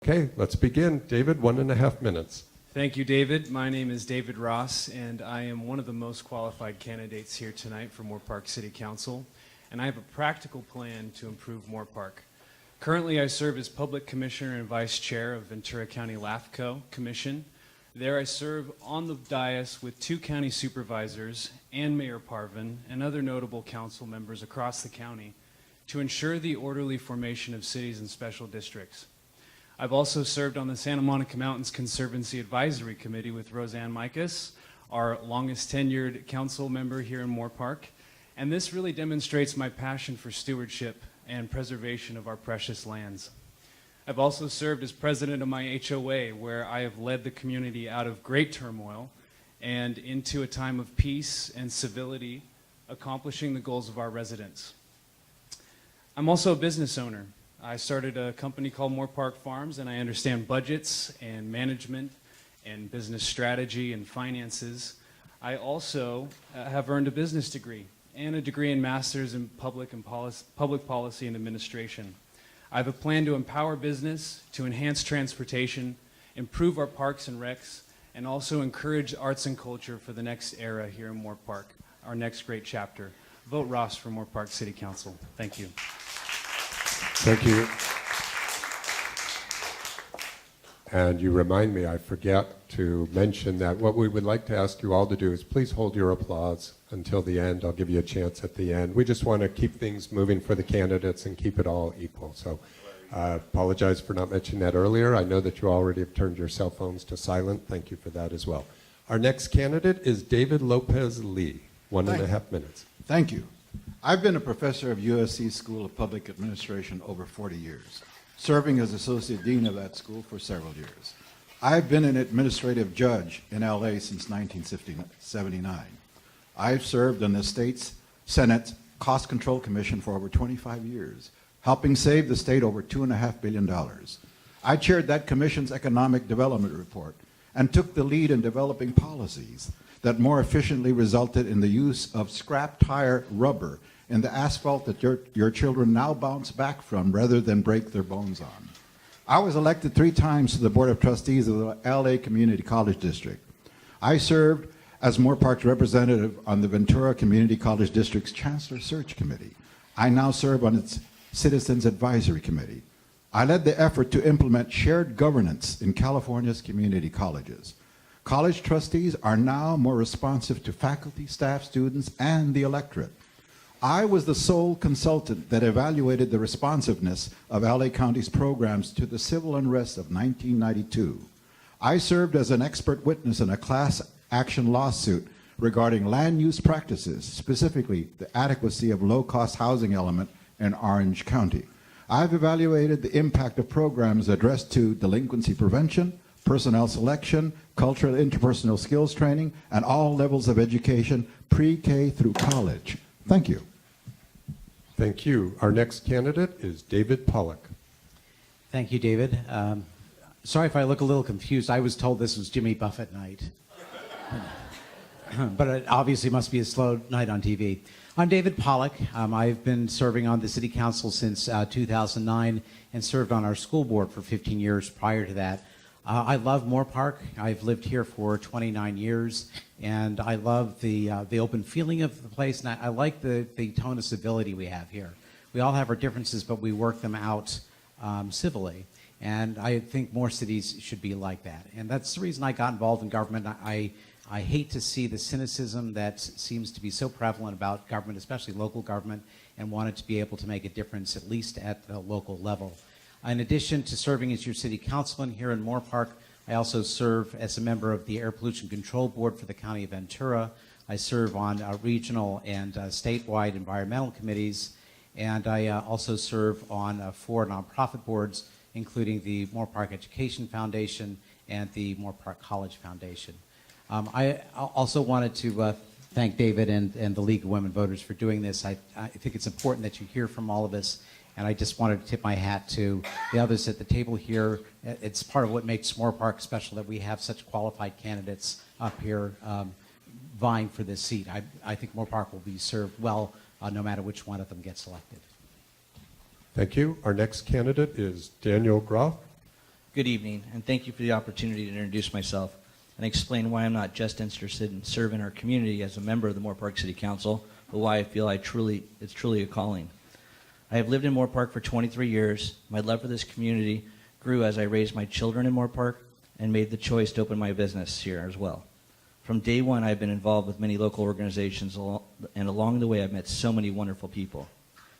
Okay, let's begin. David, 1.5 minutes. Thank you, David. My name is David Ross, and I am one of the most qualified candidates here tonight for Moorpark City Council, and I have a practical plan to improve Moorpark. Currently, I serve as Public Commissioner and Vice Chair of Ventura County LAFCO Commission. There I serve on the dais with 2 county supervisors and Mayor Parvin and other notable council members across the county to ensure the orderly formation of cities and special districts. I've also served on the Santa Monica Mountains Conservancy Advisory Committee with Roseanne Mikas, our longest tenured council member here in Moorpark, and this really demonstrates my passion for stewardship and preservation of our precious lands. I've also served as president of my HOA, where I have led the community out of great turmoil and into a time of peace and civility, accomplishing the goals of our residents. I'm also a business owner. I started a company called Moorpark Farms, and I understand budgets and management and business strategy and finances. I also have earned a business degree and a degree in master's in public policy and administration. I have a plan to empower business, to enhance transportation, improve our parks and recs, and also encourage arts and culture for the next era here in Moorpark, our next great chapter. Vote Ross for Moorpark City Council. Thank you. Thank you. And you remind me, I forget to mention that what we would like to ask you all to do is please hold your applause until the end. I'll give you a chance at the end. We just want to keep things moving for the candidates and keep it all equal. So apologize for not mentioning that earlier. I know that you already have turned your cell phones to silent. Thank you for that as well. Our next candidate is David Lopez Lee. 1.5 minutes. Thank you. I've been a professor of USC School of Public Administration over 40 years, serving as Associate Dean of that school for several years. I've been an administrative judge in LA since 1979. I've served on the state's Senate's Cost Control Commission for over 25 years, helping save the state over $2.5 billion. I chaired that commission's economic development report and took the lead in developing policies that more efficiently resulted in the use of scrap tire rubber in the asphalt that your children now bounce back from rather than break their bones on. I was elected 3 times to the Board of Trustees of the LA Community College District. I served as Moorpark's representative on the Ventura Community College District's Chancellor Search Committee. I now serve on its Citizens Advisory Committee. I led the effort to implement shared governance in California's community colleges. College trustees are now more responsive to faculty, staff, students, and the electorate. I was the sole consultant that evaluated the responsiveness of LA County's programs to the civil unrest of 1992. I served as an expert witness in a class action lawsuit regarding land use practices, specifically the adequacy of low-cost housing element in Orange County. I've evaluated the impact of programs addressed to delinquency prevention, personnel selection, cultural interpersonal skills training, and all levels of education, pre-K through college. Thank you. Thank you. Our next candidate is David Pollock. Thank you, David. Sorry if I look a little confused. I was told this was Jimmy Buffett night. But it obviously must be a slow night on TV. I'm David Pollock. I've been serving on the City Council since 2009 and served on our school board for 15 years prior to that. I love Moorpark. I've lived here for 29 years, and I love the open feeling of the place, and I like the tone of civility we have here. We all have our differences, but we work them out civilly, and I think more cities should be like that. And that's the reason I got involved in government. I hate to see the cynicism that seems to be so prevalent about government, especially local government, and wanted to be able to make a difference, at least at the local level. In addition to serving as your city councilman here in Moorpark, I also serve as a member of the Air Pollution Control Board for the County of Ventura. I serve on regional and statewide environmental committees, and I also serve on 4 nonprofit boards, including the Moorpark Education Foundation and the Moorpark College Foundation. I also wanted to thank David and the League of Women Voters for doing this. I think it's important that you hear from all of us. And I just wanted to tip my hat to the others at the table here. It's part of what makes Moorpark special that we have such qualified candidates up here vying for this seat. I think Moorpark will be served well no matter which one of them gets elected. Thank you. Our next candidate is Daniel Groff. Good evening, and thank you for the opportunity to introduce myself and explain why I'm not just interested in serving our community as a member of the Moorpark City Council, but why I feel it's truly a calling. I have lived in Moorpark for 23 years. My love for this community grew as I raised my children in Moorpark and made the choice to open my business here as well. From day one, I've been involved with many local organizations, and along the way, I've met so many wonderful people.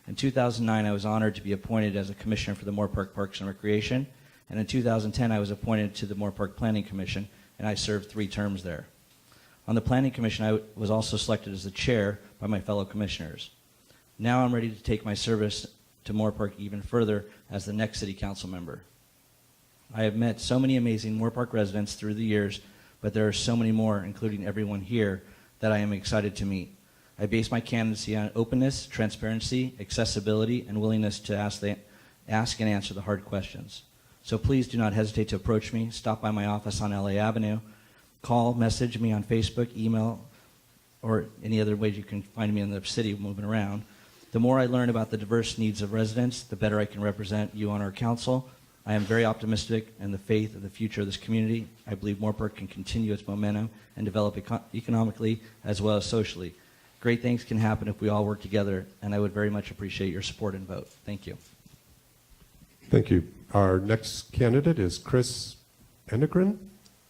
In 2009, I was honored to be appointed as a commissioner for the Moorpark Parks and Recreation, and in 2010, I was appointed to the Moorpark Planning Commission, and I served 3 terms there. On the Planning Commission, I was also selected as the chair by my fellow commissioners. Now I'm ready to take my service to Moorpark even further as the next City Council member. I have met so many amazing Moorpark residents through the years, but there are so many more, including everyone here, that I am excited to meet. I base my candidacy on openness, transparency, accessibility, and willingness to ask and answer the hard questions. So please do not hesitate to approach me. Stop by my office on LA Avenue. Call, message me on Facebook, email, or any other ways you can find me in the city moving around. The more I learn about the diverse needs of residents, the better I can represent you on our council. I am very optimistic in the faith of the future of this community. I believe Moorpark can continue its momentum and develop economically as well as socially. Great things can happen if we all work together, and I would very much appreciate your support and vote. Thank you. Thank you. Our next candidate is Chris Enegren.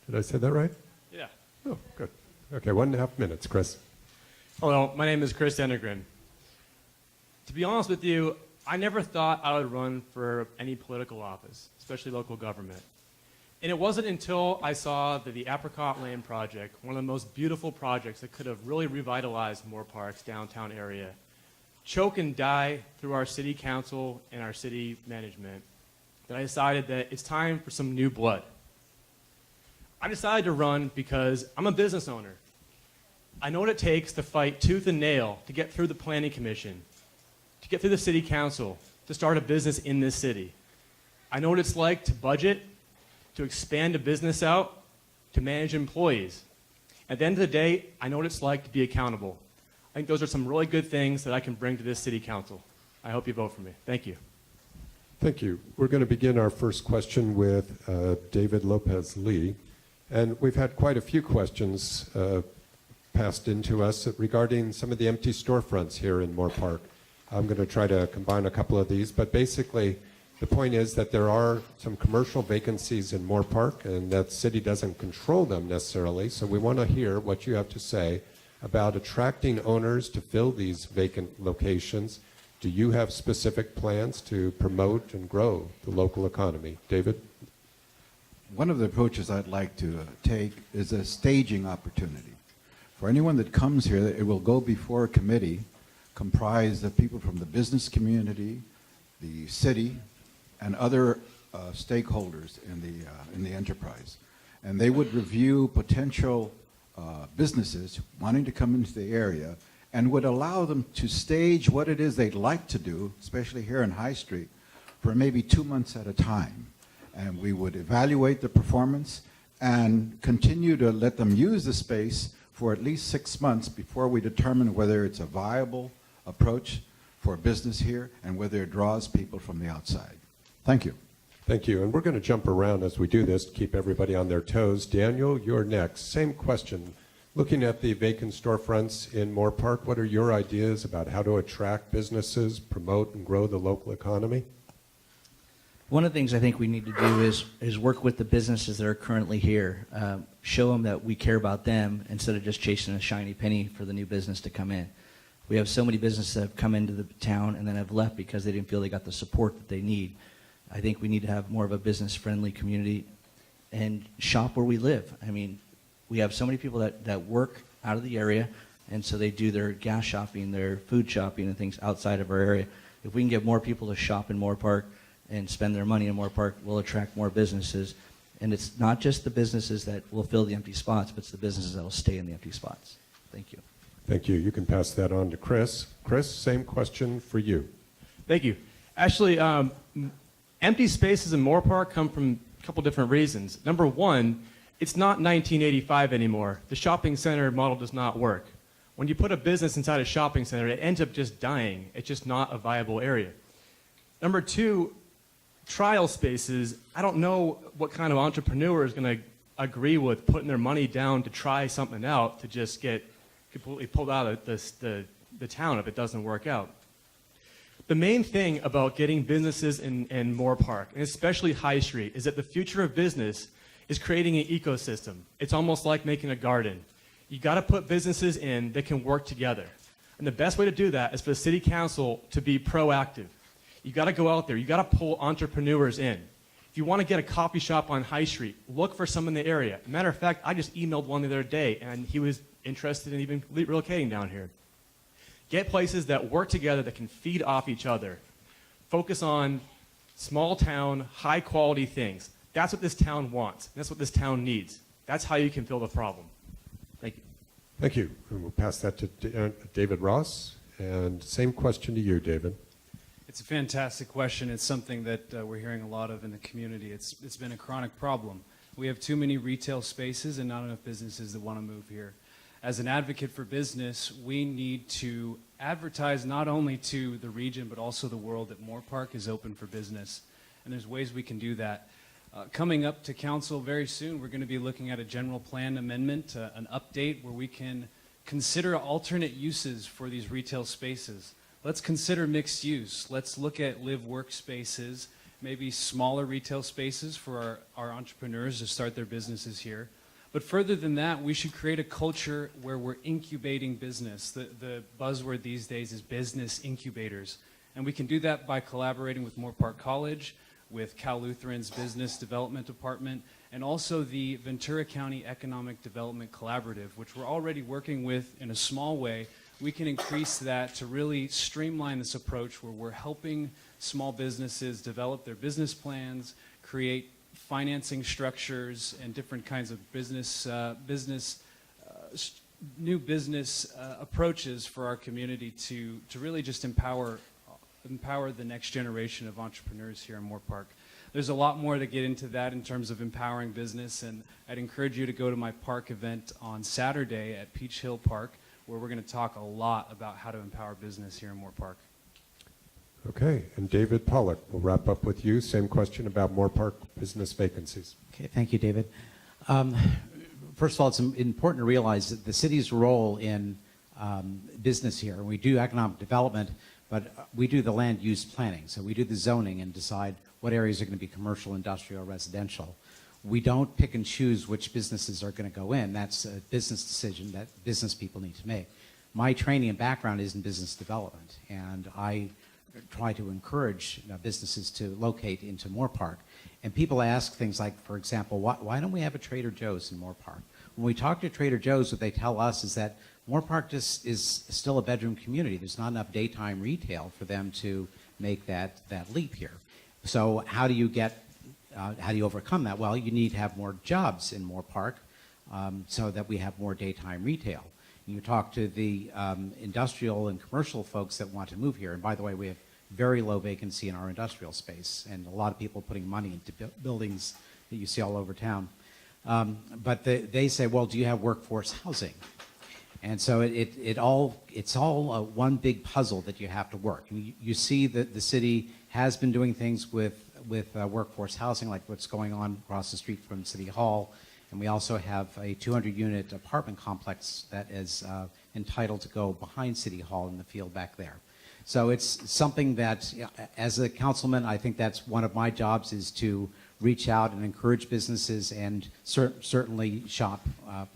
Did I say that right? Yeah. Oh, good. Okay, 1.5 minutes, Chris. Hello, my name is Chris Enegren. To be honest with you, I never thought I would run for any political office, especially local government. And it wasn't until I saw that the Apricot Lane project, one of the most beautiful projects that could have really revitalized Moorpark's downtown area, choke and die through our city council and our city management, that I decided that it's time for some new blood. I decided to run because I'm a business owner. I know what it takes to fight tooth and nail to get through the planning commission, to get through the city council, to start a business in this city. I know what it's like to budget, to expand a business out, to manage employees. At the end of the day, I know what it's like to be accountable. I think those are some really good things that I can bring to this city council. I hope you vote for me. Thank you. Thank you. We're going to begin our first question with David Lopez Lee. And we've had quite a few questions passed into us regarding some of the empty storefronts here in Moorpark. I'm going to try to combine a couple of these, but basically the point is that there are some commercial vacancies in Moorpark, and that city doesn't control them necessarily, so we want to hear what you have to say about attracting owners to fill these vacant locations. Do you have specific plans to promote and grow the local economy? David? One of the approaches I'd like to take is a staging opportunity. For anyone that comes here, it will go before a committee comprised of people from the business community, the city, and other stakeholders in the enterprise. And they would review potential businesses wanting to come into the area and would allow them to stage what it is they'd like to do, especially here in High Street, for maybe 2 months at a time. And we would evaluate the performance and continue to let them use the space for at least 6 months before we determine whether it's a viable approach for business here and whether it draws people from the outside. Thank you. Thank you. And we're going to jump around as we do this to keep everybody on their toes. Daniel, you're next. Same question. Looking at the vacant storefronts in Moorpark, what are your ideas about how to attract businesses, promote and grow the local economy? One of the things I think we need to do is work with the businesses that are currently here. Show them that we care about them instead of just chasing a shiny penny for the new business to come in. We have so many businesses that have come into the town and then have left because they didn't feel they got the support that they need. I think we need to have more of a business-friendly community and shop where we live. I mean, we have so many people that work out of the area, and so they do their gas shopping, their food shopping, and things outside of our area. If we can get more people to shop in Moorpark and spend their money in Moorpark, we'll attract more businesses. And it's not just the businesses that will fill the empty spots, but it's the businesses that will stay in the empty spots. Thank you. Thank you. You can pass that on to Chris. Chris, same question for you. Thank you. Actually, empty spaces in Moorpark come from a couple different reasons. Number one, it's not 1985 anymore. The shopping center model does not work. When you put a business inside a shopping center, it ends up just dying. It's just not a viable area. Number two, trial spaces, I don't know what kind of entrepreneur is going to agree with putting their money down to try something out to just get completely pulled out of the town if it doesn't work out. The main thing about getting businesses in Moorpark, and especially High Street, is that the future of business is creating an ecosystem. It's almost like making a garden. You got to put businesses in that can work together. And the best way to do that is for the city council to be proactive. You got to go out there. You got to pull entrepreneurs in. If you want to get a coffee shop on High Street, look for some in the area. Matter of fact, I just emailed one the other day, and he was interested in even relocating down here. Get places that work together that can feed off each other. Focus on small town, high quality things. That's what this town wants. That's what this town needs. That's how you can fill the problem. Thank you. Thank you. And we'll pass that to David Ross. And same question to you, David. It's a fantastic question. It's something that we're hearing a lot of in the community. It's been a chronic problem. We have too many retail spaces and not enough businesses that want to move here. As an advocate for business, we need to advertise not only to the region but also the world that Moorpark is open for business. And there's ways we can do that. Coming up to council very soon, we're going to be looking at a general plan amendment, an update where we can consider alternate uses for these retail spaces. Let's consider mixed use. Let's look at live-work spaces, maybe smaller retail spaces for our entrepreneurs to start their businesses here. But further than that, we should create a culture where we're incubating business. The buzzword these days is business incubators. And we can do that by collaborating with Moorpark College, with Cal Lutheran's Business Development Department, and also the Ventura County Economic Development Collaborative, which we're already working with in a small way. We can increase that to really streamline this approach where we're helping small businesses develop their business plans, create financing structures and different kinds of new business approaches for our community to really just empower the next generation of entrepreneurs here in Moorpark. There's a lot more to get into that in terms of empowering business, and I'd encourage you to go to my park event on Saturday at Peach Hill Park, where we're going to talk a lot about how to empower business here in Moorpark. Okay, and David Pollock, we'll wrap up with you. Same question about Moorpark business vacancies. Okay, thank you, David. First of all, it's important to realize that the city's role in business here, we do economic development, but we do the land use planning. So we do the zoning and decide what areas are going to be commercial, industrial, residential. We don't pick and choose which businesses are going to go in. That's a business decision that business people need to make. My training and background is in business development, and I try to encourage businesses to locate into Moorpark. And people ask things like, for example, why don't we have a Trader Joe's in Moorpark? When we talk to Trader Joe's, what they tell us is that Moorpark just is still a bedroom community. There's not enough daytime retail for them to make that leap here. So how do you overcome that? Well, you need to have more jobs in Moorpark so that we have more daytime retail. You talk to the industrial and commercial folks that want to move here, and by the way, we have very low vacancy in our industrial space, and a lot of people putting money into buildings that you see all over town. But they say, well, do you have workforce housing? And so it's all one big puzzle that you have to work. And you see that the city has been doing things with workforce housing, like what's going on across the street from City Hall. And we also have a 200-unit apartment complex that is entitled to go behind City Hall in the field back there. So it's something that, as a councilman, I think that's one of my jobs, is to reach out and encourage businesses and certainly shop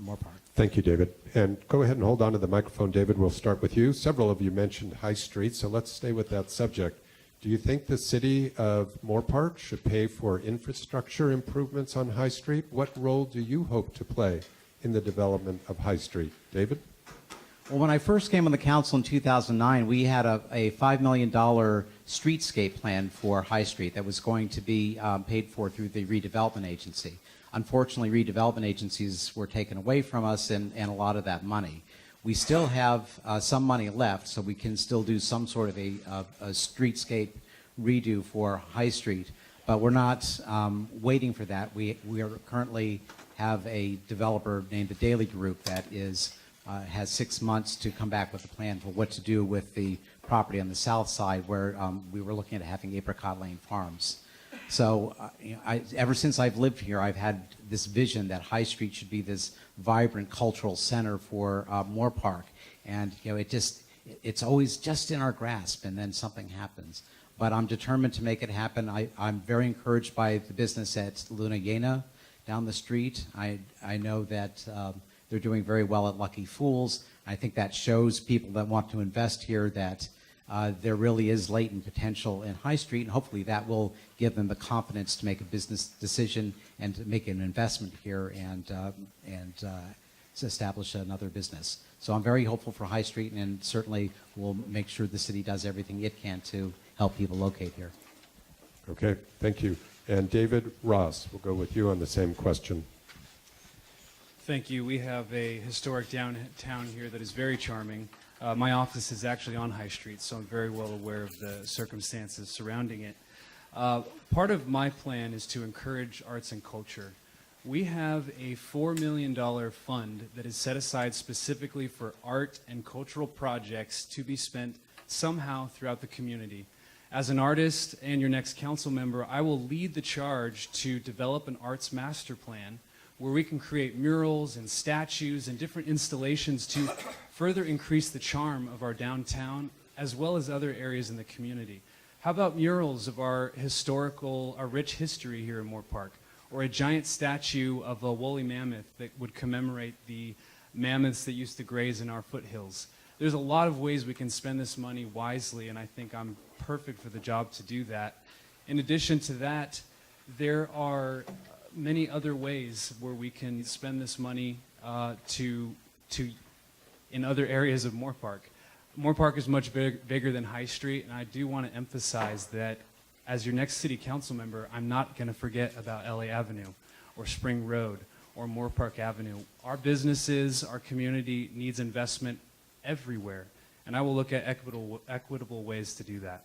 Moorpark. Thank you, David. And go ahead and hold on to the microphone, David. We'll start with you. Several of you mentioned High Street, so let's stay with that subject. Do you think the city of Moorpark should pay for infrastructure improvements on High Street? What role do you hope to play in the development of High Street? David? Well, when I first came on the council in 2009, we had a $5 million streetscape plan for High Street that was going to be paid for through the redevelopment agency. Unfortunately, redevelopment agencies were taken away from us and a lot of that money. We still have some money left, so we can still do some sort of a streetscape redo for High Street, but we're not waiting for that. We are currently have a developer named the Daily Group that has 6 months to come back with a plan for what to do with the property on the south side where we were looking at having Apricot Lane Farms. So ever since I've lived here, I've had this vision that High Street should be this vibrant cultural center for Moorpark. And it's always just in our grasp, and then something happens. But I'm determined to make it happen. I'm very encouraged by the business at Luna Yena down the street. I know that they're doing very well at Lucky Fools. I think that shows people that want to invest here that there really is latent potential in High Street, and hopefully that will give them the confidence to make a business decision and to make an investment here and to establish another business. So I'm very hopeful for High Street, and certainly we'll make sure the city does everything it can to help people locate here. Okay, thank you. And David Ross, we'll go with you on the same question. Thank you. We have a historic downtown here that is very charming. My office is actually on High Street, so I'm very well aware of the circumstances surrounding it. Part of my plan is to encourage arts and culture. We have a $4 million fund that is set aside specifically for art and cultural projects to be spent somehow throughout the community. As an artist and your next council member, I will lead the charge to develop an arts master plan where we can create murals and statues and different installations to further increase the charm of our downtown as well as other areas in the community. How about murals of our rich history here in Moorpark, or a giant statue of a woolly mammoth that would commemorate the mammoths that used to graze in our foothills? There's a lot of ways we can spend this money wisely, and I think I'm perfect for the job to do that. In addition to that, there are many other ways where we can spend this money in other areas of Moorpark. Moorpark is much bigger than High Street, and I do want to emphasize that as your next city council member, I'm not going to forget about LA Avenue or Spring Road or Moorpark Avenue. Our businesses, our community needs investment everywhere, and I will look at equitable ways to do that.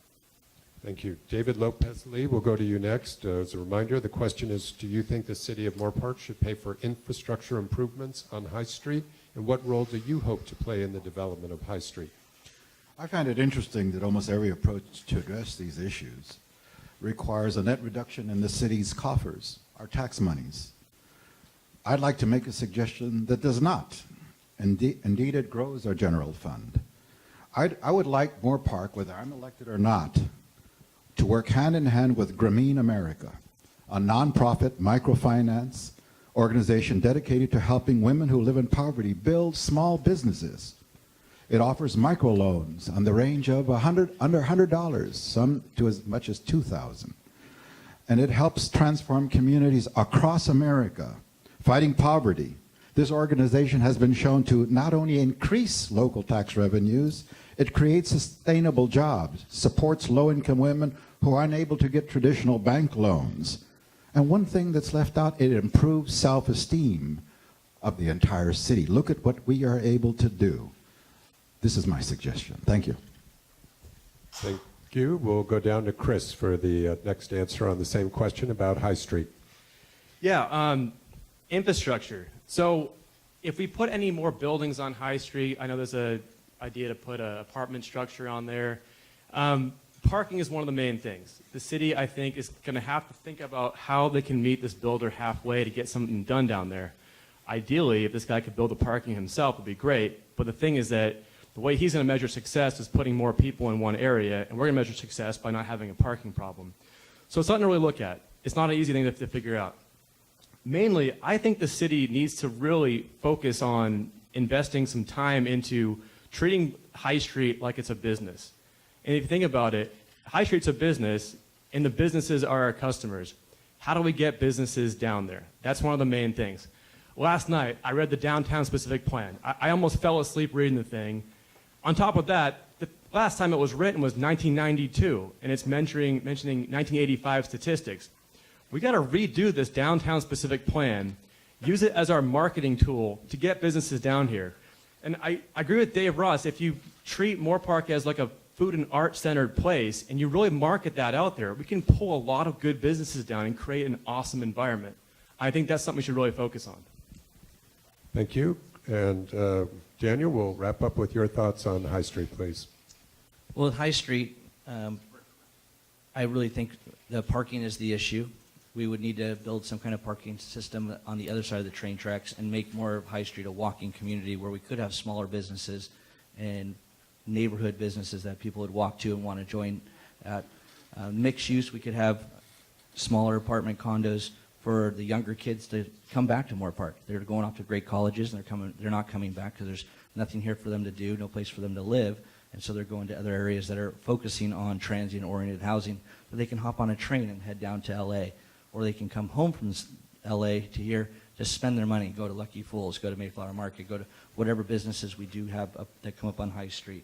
Thank you. David Lopez-Lee, we'll go to you next. As a reminder, the question is, do you think the city of Moorpark should pay for infrastructure improvements on High Street? And what role do you hope to play in the development of High Street? I find it interesting that almost every approach to address these issues requires a net reduction in the city's coffers, our tax monies. I'd like to make a suggestion that does not. Indeed, it grows our general fund. I would like Moorpark, whether I'm elected or not, to work hand in hand with Grameen America, a nonprofit microfinance organization dedicated to helping women who live in poverty build small businesses. It offers microloans on the range of under $100, some to as much as $2,000. And it helps transform communities across America, fighting poverty. This organization has been shown to not only increase local tax revenues, it creates sustainable jobs, supports low-income women who are unable to get traditional bank loans. And one thing that's left out, it improves self-esteem of the entire city. Look at what we are able to do. This is my suggestion. Thank you. Thank you. We'll go down to Chris for the next answer on the same question about High Street. Yeah, infrastructure. So if we put any more buildings on High Street, I know there's an idea to put an apartment structure on there. Parking is one of the main things. The city, I think, is going to have to think about how they can meet this builder halfway to get something done down there. Ideally, if this guy could build the parking himself, it would be great. But the thing is that the way he's going to measure success is putting more people in one area, and we're going to measure success by not having a parking problem. So it's something to really look at. It's not an easy thing to figure out. Mainly, I think the city needs to really focus on investing some time into treating High Street like it's a business. And if you think about it, High Street's a business, and the businesses are our customers. How do we get businesses down there? That's one of the main things. Last night, I read the downtown specific plan. I almost fell asleep reading the thing. On top of that, the last time it was written was 1992, and it's mentioning 1985 statistics. We got to redo this downtown specific plan, use it as our marketing tool to get businesses down here. And I agree with Dave Ross. If you treat Moorpark as like a food and art centered place and you really market that out there, we can pull a lot of good businesses down and create an awesome environment. I think that's something we should really focus on. Thank you. And Daniel, we'll wrap up with your thoughts on High Street, please. Well, at High Street, I really think the parking is the issue. We would need to build some kind of parking system on the other side of the train tracks and make more of High Street a walking community where we could have smaller businesses and neighborhood businesses that people would walk to and want to join at. Mixed use, we could have smaller apartment condos for the younger kids to come back to Moorpark. They're going off to great colleges and they're not coming back because there's nothing here for them to do, no place for them to live. And so they're going to other areas that are focusing on transient-oriented housing, but they can hop on a train and head down to LA, or they can come home from LA to here, just spend their money, go to Lucky Fools, go to Mayflower Market, go to whatever businesses we do have up, that come up on High Street.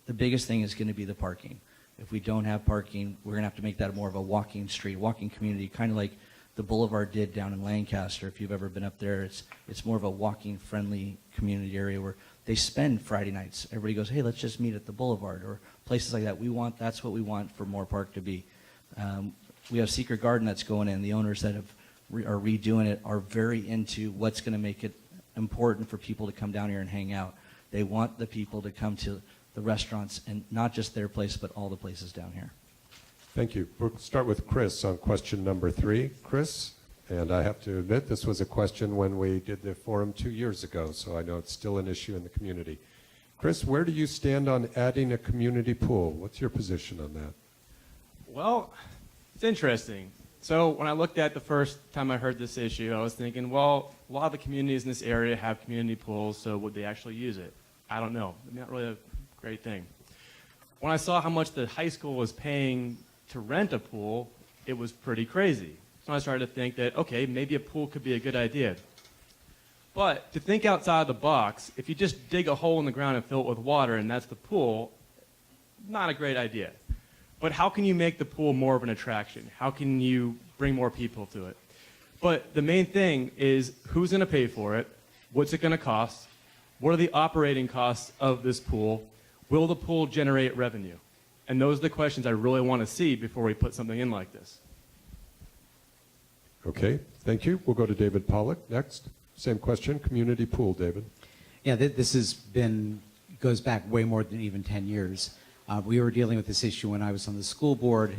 The biggest thing is going to be the parking. If we don't have parking, we're going to have to make that more of a walking street, walking community, kind of like the Boulevard did down in Lancaster. If you've ever been up there, it's more of a walking friendly community area where they spend Friday nights. Everybody goes, hey, let's just meet at the Boulevard, or places like that. That's what we want for Moorpark to be. We have Secret Garden that's going in. The owners that are redoing it are very into what's going to make it important for people to come down here and hang out. They want the people to come to the restaurants, and not just their place, but all the places down here. Thank you. We'll start with Chris on question number 3. Chris, and I have to admit this was a question when we did the forum 2 years ago, so I know it's still an issue in the community. Chris, where do you stand on adding a community pool? What's your position on that? Well, it's interesting. So when I looked at the first time I heard this issue, I was thinking, well, a lot of the communities in this area have community pools, so would they actually use it? I don't know. Not really a great thing. When I saw how much the high school was paying to rent a pool, it was pretty crazy. So I started to think that, okay, maybe a pool could be a good idea. But to think outside the box, if you just dig a hole in the ground and fill it with water and that's the pool, not a great idea. But how can you make the pool more of an attraction? How can you bring more people to it? But the main thing is who's going to pay for it? What's it going to cost? What are the operating costs of this pool? Will the pool generate revenue? And those are the questions I really want to see before we put something in like this. Okay, thank you. We'll go to David Pollock next. Same question, community pool, David. Yeah, this goes back way more than even 10 years. We were dealing with this issue when I was on the school board,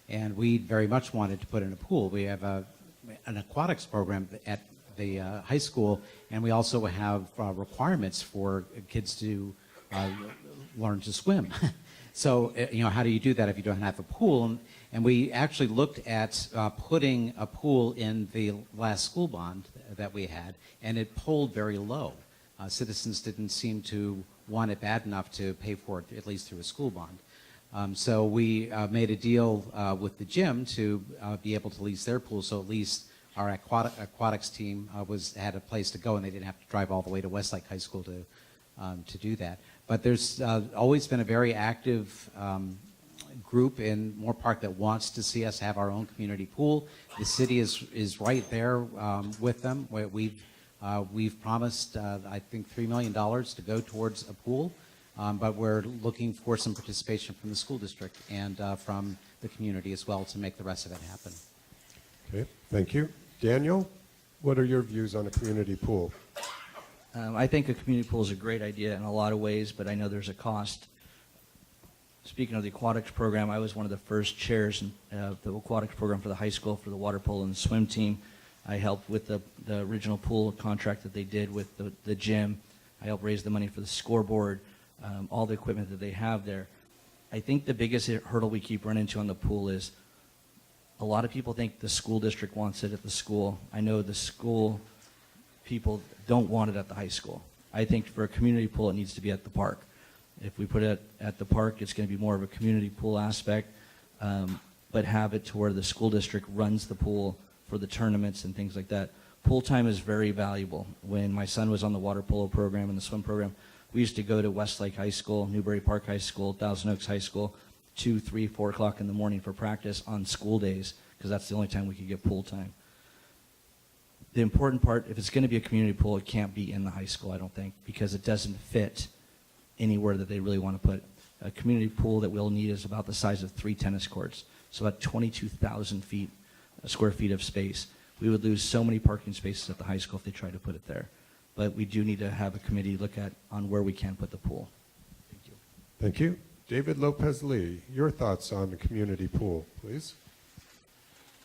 and we very much wanted to put in a pool. We have an aquatics program at the high school, and we also have requirements for kids to learn to swim. So, how do you do that if you don't have a pool? And we actually looked at putting a pool in the last school bond that we had, and it pulled very low. Citizens didn't seem to want it bad enough to pay for it, at least through a school bond. So we made a deal with the gym to be able to lease their pool, so at least our aquatics team had a place to go, and they didn't have to drive all the way to Westlake High School to do that. But there's always been a very active group in Moorpark that wants to see us have our own community pool. The city is right there with them. We've promised, I think, $3 million to go towards a pool, but we're looking for some participation from the school district and from the community as well to make the rest of it happen. Okay, thank you. Daniel, what are your views on a community pool? I think a community pool is a great idea in a lot of ways, but I know there's a cost. Speaking of the aquatics program, I was one of the first chairs in the aquatics program for the high school for the water polo and the swim team. I helped with the original pool contract that they did with the gym. I helped raise the money for the scoreboard, all the equipment that they have there. I think the biggest hurdle we keep running into on the pool is a lot of people think the school district wants it at the school. I know the school people don't want it at the high school. I think for a community pool, it needs to be at the park. If we put it at the park, it's going to be more of a community pool aspect, but have it to where the school district runs the pool for the tournaments and things like that. Pool time is very valuable. When my son was on the water polo program and the swim program, we used to go to Westlake High School, Newbury Park High School, Thousand Oaks High School, 2, 3, 4 o'clock in the morning for practice on school days, because that's the only time we could get pool time. The important part, if it's going to be a community pool, it can't be in the high school, I don't think, because it doesn't fit anywhere that they really want to put. A community pool that we'll need is about the size of 3 tennis courts, so about 22,000 square feet of space. We would lose so many parking spaces at the high school if they tried to put it there. But we do need to have a committee look at on where we can put the pool. Thank you. Thank you. David Lopez Lee, your thoughts on the community pool, please.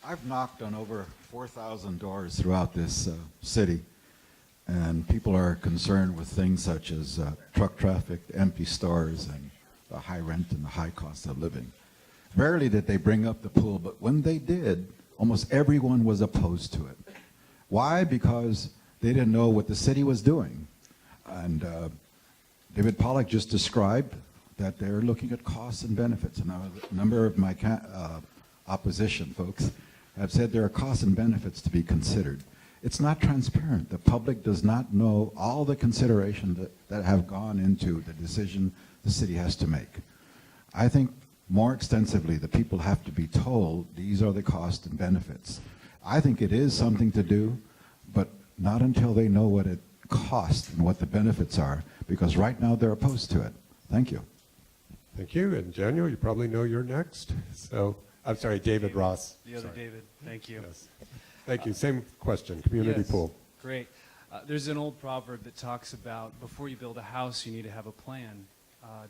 I've knocked on over 4,000 doors throughout this city, and people are concerned with things such as truck traffic, empty stores, and the high rent and the high cost of living. Rarely did they bring up the pool, but when they did, almost everyone was opposed to it. Why? Because they didn't know what the city was doing. And David Pollock just described that they're looking at costs and benefits. And a number of my opposition folks have said there are costs and benefits to be considered. It's not transparent. The public does not know all the considerations that have gone into the decision the city has to make. I think more extensively, the people have to be told these are the costs and benefits. I think it is something to do, but not until they know what it costs and what the benefits are, because right now they're opposed to it. Thank you. Thank you. And Daniel, you probably know you're next. So, I'm sorry, David Ross. The other Sorry. David. Thank you. Yes. Thank you. Same question, community Yes. pool. Great. There's an old proverb that talks about before you build a house, you need to have a plan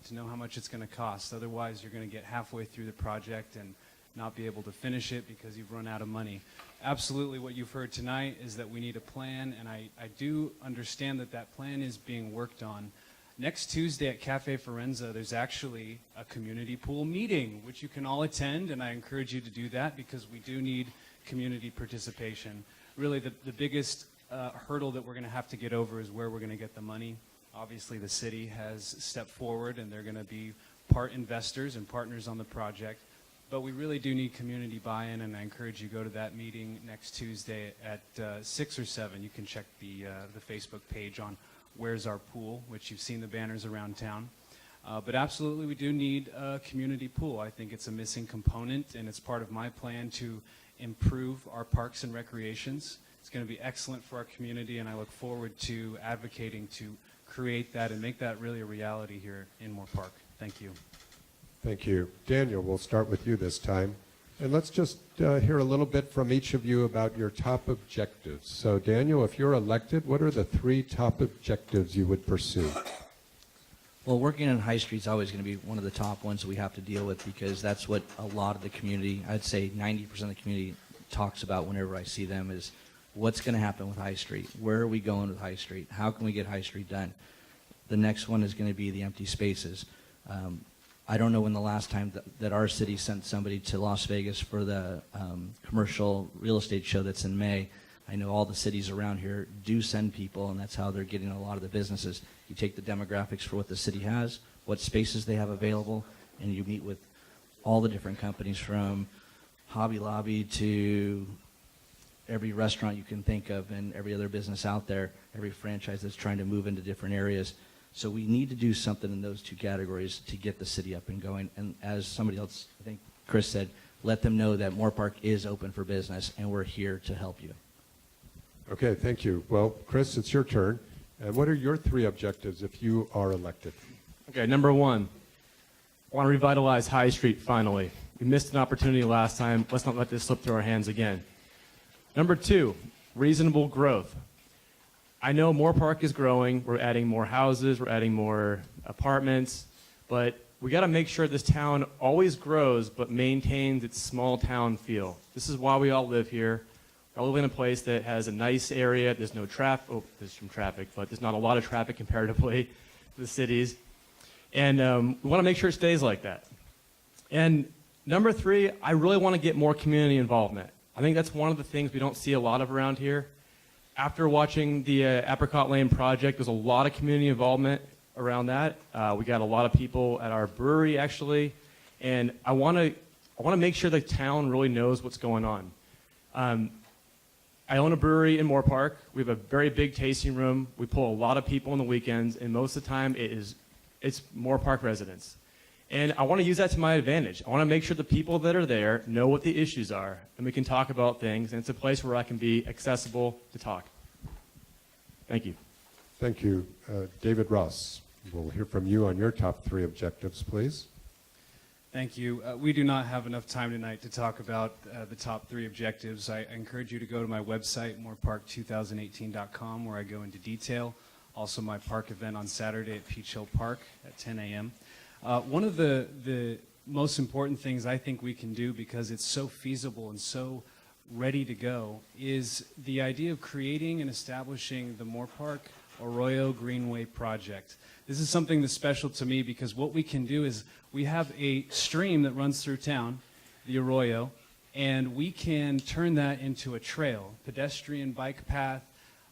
to know how much it's going to cost. Otherwise, you're going to get halfway through the project and not be able to finish it because you've run out of money. Absolutely what you've heard tonight is that we need a plan, and I do understand that that plan is being worked on. Next Tuesday at Cafe Forenza, there's actually a community pool meeting, which you can all attend, and I encourage you to do that because we do need community participation. Really, the biggest hurdle that we're going to have to get over is where we're going to get the money. Obviously, the city has stepped forward, and they're going to be part investors and partners on the project. But we really do need community buy-in, and I encourage you to go to that meeting next Tuesday at 6 or 7. You can check the Facebook page on Where's Our Pool, which you've seen the banners around town. But absolutely, we do need a community pool. I think it's a missing component, and it's part of my plan to improve our parks and recreations. It's going to be excellent for our community, and I look forward to advocating to create that and make that really a reality here in Moorpark. Thank you. Thank you. Daniel, we'll start with you this time. And let's just hear a little bit from each of you about your top objectives. So Daniel, if you're elected, what are the 3 top objectives you would pursue? Well, working on High Street is always going to be one of the top ones that we have to deal with because that's what a lot of the community, I'd say 90% of the community talks about whenever I see them is what's going to happen with High Street? Where are we going with High Street? How can we get High Street done? The next one is going to be the empty spaces. I don't know when the last time that our city sent somebody to Las Vegas for the commercial real estate show that's in May. I know all the cities around here do send people, and that's how they're getting a lot of the businesses. You take the demographics for what the city has, what spaces they have available, and you meet with all the different companies from Hobby Lobby to every restaurant you can think of and every other business out there, every franchise that's trying to move into different areas. So we need to do something in those 2 categories to get the city up and going. And as somebody else, I think Chris said, let them know that Moorpark is open for business and we're here to help you. Okay, thank you. Well, Chris, it's your turn. And what are your 3 objectives if you are elected? Okay, number 1, I want to revitalize High Street finally. We missed an opportunity last time. Let's not let this slip through our hands again. Number 2, reasonable growth. I know Moorpark is growing. We're adding more houses. We're adding more apartments. But we got to make sure this town always grows but maintains its small town feel. This is why we all live here. We all live in a place that has a nice area. There's no traffic. Oh, there's some traffic, but there's not a lot of traffic comparatively to the cities. And we want to make sure it stays like that. And number 3, I really want to get more community involvement. I think that's one of the things we don't see a lot of around here. After watching the Apricot Lane project, there's a lot of community involvement around that. We got a lot of people at our brewery, actually, and I want to make sure the town really knows what's going on. I own a brewery in Moorpark. We have a very big tasting room. We pull a lot of people on the weekends, and most of the time it's Moorpark residents. And I want to use that to my advantage. I want to make sure the people that are there know what the issues are, and we can talk about things, and it's a place where I can be accessible to talk. Thank you. Thank you. David Ross, we'll hear from you on your top 3 objectives, please. Thank you. We do not have enough time tonight to talk about the top 3 objectives. I encourage you to go to my website, moorpark2018.com, where I go into detail. Also, my park event on Saturday at Peach Hill Park at 10 a.m. One of the most important things I think we can do, because it's so feasible and so ready to go, is the idea of creating and establishing the Moorpark Arroyo Greenway project. This is something that's special to me because what we can do is we have a stream that runs through town, the Arroyo, and we can turn that into a trail, pedestrian bike path,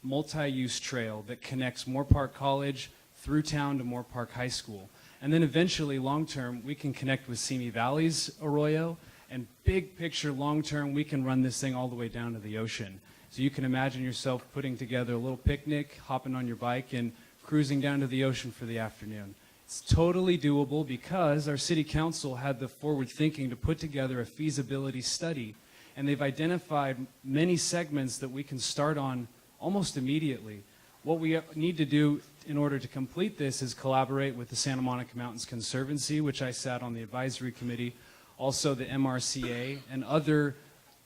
multi-use trail that connects Moorpark College through town to Moorpark High School. And then eventually, long-term, we can connect with Simi Valley's Arroyo, and big picture, long-term, we can run this thing all the way down to the ocean. So you can imagine yourself putting together a little picnic, hopping on your bike, and cruising down to the ocean for the afternoon. It's totally doable because our city council had the forward thinking to put together a feasibility study, and they've identified many segments that we can start on almost immediately. What we need to do in order to complete this is collaborate with the Santa Monica Mountains Conservancy, which I sat on the advisory committee, also the MRCA, and other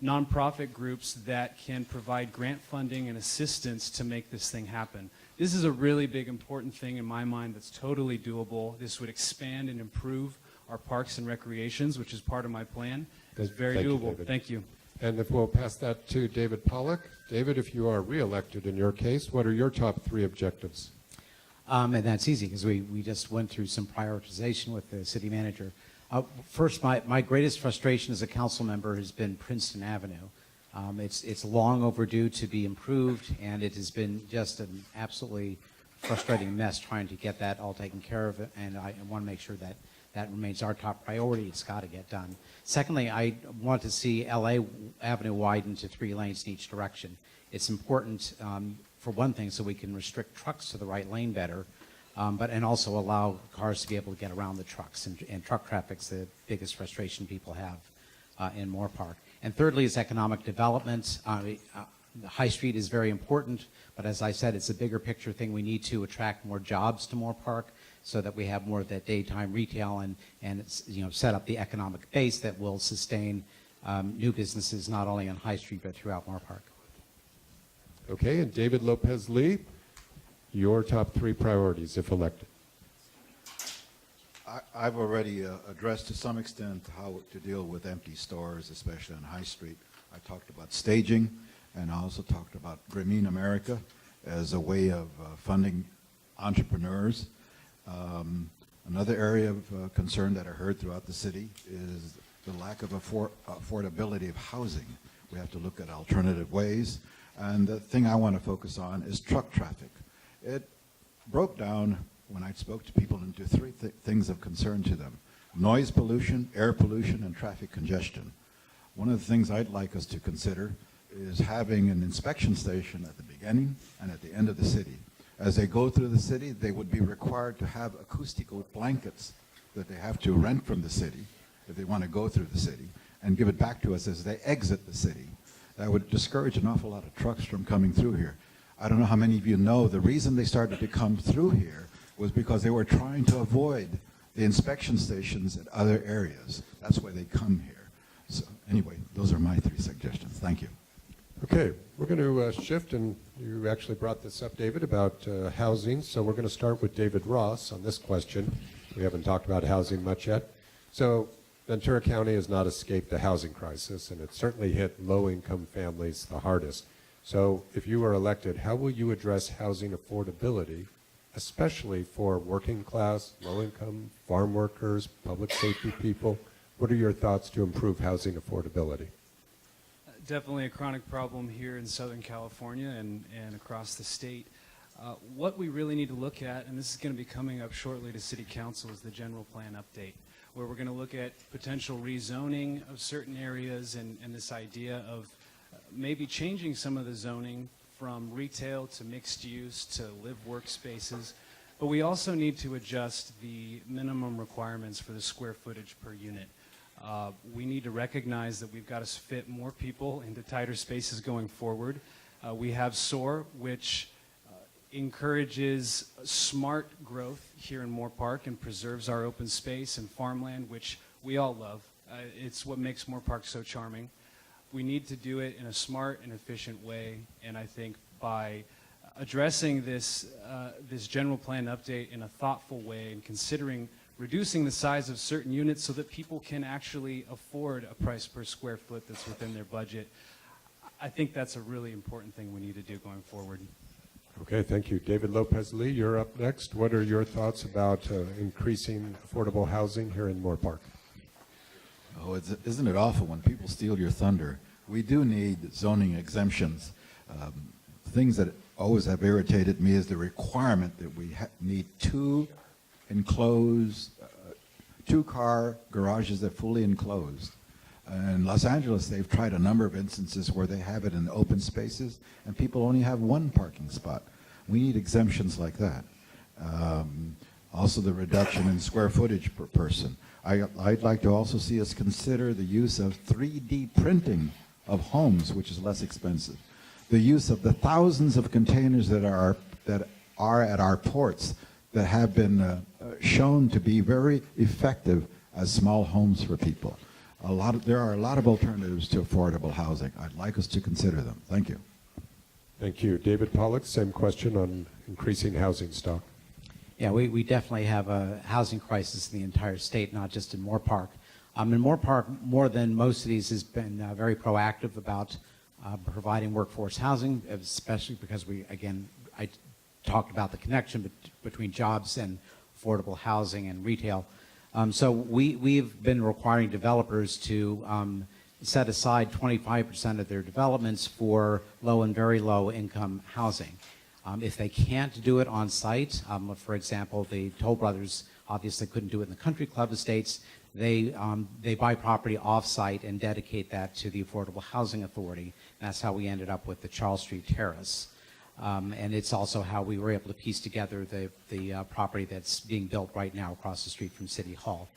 nonprofit groups that can provide grant funding and assistance to make this thing happen. This is a really big, important thing in my mind that's totally doable. This would expand and improve our parks and recreations, which is part of my plan. It's very Thank you, doable. David. Thank you. And if we'll pass that to David Pollock. David, if you are reelected in your case, what are your top 3 objectives? And that's easy because we just went through some prioritization with the city manager. First, my greatest frustration as a council member has been Princeton Avenue. It's long overdue to be improved, and it has been just an absolutely frustrating mess trying to get that all taken care of, and I want to make sure that that remains our top priority. It's got to get done. Secondly, I want to see LA Avenue widened to 3 lanes in each direction. It's important, for one thing, so we can restrict trucks to the right lane better, and also allow cars to be able to get around the trucks, and truck traffic's the biggest frustration people have in Moorpark. And thirdly is economic development. The High Street is very important, but as I said, it's a bigger picture thing. We need to attract more jobs to Moorpark so that we have more of that daytime retail and it's, set up the economic base that will sustain new businesses not only on High Street but throughout Moorpark. Okay, and David Lopez Lee, your top 3 priorities if elected. I've already addressed to some extent how to deal with empty stores, especially on High Street. I talked about staging, and I also talked about Green America as a way of funding entrepreneurs. Another area of concern that I heard throughout the city is the lack of affordability of housing. We have to look at alternative ways. And the thing I want to focus on is truck traffic. It broke down when I spoke to people into 3 things of concern to them: noise pollution, air pollution, and traffic congestion. One of the things I'd like us to consider is having an inspection station at the beginning and at the end of the city. As they go through the city, they would be required to have acoustical blankets that they have to rent from the city if they want to go through the city and give it back to us as they exit the city. That would discourage an awful lot of trucks from coming through here. I don't know how many of you know the reason they started to come through here was because they were trying to avoid the inspection stations at other areas. That's why they come here. So anyway, those are my 3 suggestions. Thank you. Okay, we're going to shift, and you actually brought this up, David, about housing. So we're going to start with David Ross on this question. We haven't talked about housing much yet. So Ventura County has not escaped the housing crisis, and it certainly hit low-income families the hardest. So if you are elected, how will you address housing affordability, especially for working class, low-income, farm workers, public safety people? What are your thoughts to improve housing affordability? Definitely a chronic problem here in Southern California and across the state. What we really need to look at, and this is going to be coming up shortly to City Council, is the general plan update, where we're going to look at potential rezoning of certain areas and this idea of maybe changing some of the zoning from retail to mixed use to live workspaces. But we also need to adjust the minimum requirements for the square footage per unit. We need to recognize that we've got to fit more people into tighter spaces going forward. We have SOAR, which encourages smart growth here in Moorpark and preserves our open space and farmland, which we all love. It's what makes Moorpark so charming. We need to do it in a smart and efficient way, and I think by addressing this general plan update in a thoughtful way and considering reducing the size of certain units so that people can actually afford a price per square foot that's within their budget. I think that's a really important thing we need to do going forward. Okay, thank you. David Lopez-Lee, you're up next. What are your thoughts about increasing affordable housing here in Moorpark? Oh, isn't it awful when people steal your thunder? We do need zoning exemptions. Things that always have irritated me is the requirement that we need two enclosed, two-car garages that are fully enclosed. In Los Angeles, they've tried a number of instances where they have it in open spaces, and people only have one parking spot. We need exemptions like that. Also, the reduction in square footage per person. I'd like to also see us consider the use of 3D printing of homes, which is less expensive. The use of the thousands of containers that are at our ports that have been shown to be very effective as small homes for people. There are a lot of alternatives to affordable housing. I'd like us to consider them. Thank you. Thank you. David Pollock, same question on increasing housing stock. Yeah, we definitely have a housing crisis in the entire state, not just in Moorpark. In Moorpark, more than most cities, has been very proactive about providing workforce housing, especially because I talked about the connection between jobs and affordable housing and retail. So we've been requiring developers to set aside 25% of their developments for low and very low income housing. If they can't do it on site, for example, the Toll Brothers obviously couldn't do it in the country club estates, they buy property off-site and dedicate that to the Affordable Housing Authority. And that's how we ended up with the Charles Street Terrace. And it's also how we were able to piece together the property that's being built right now across the street from City Hall.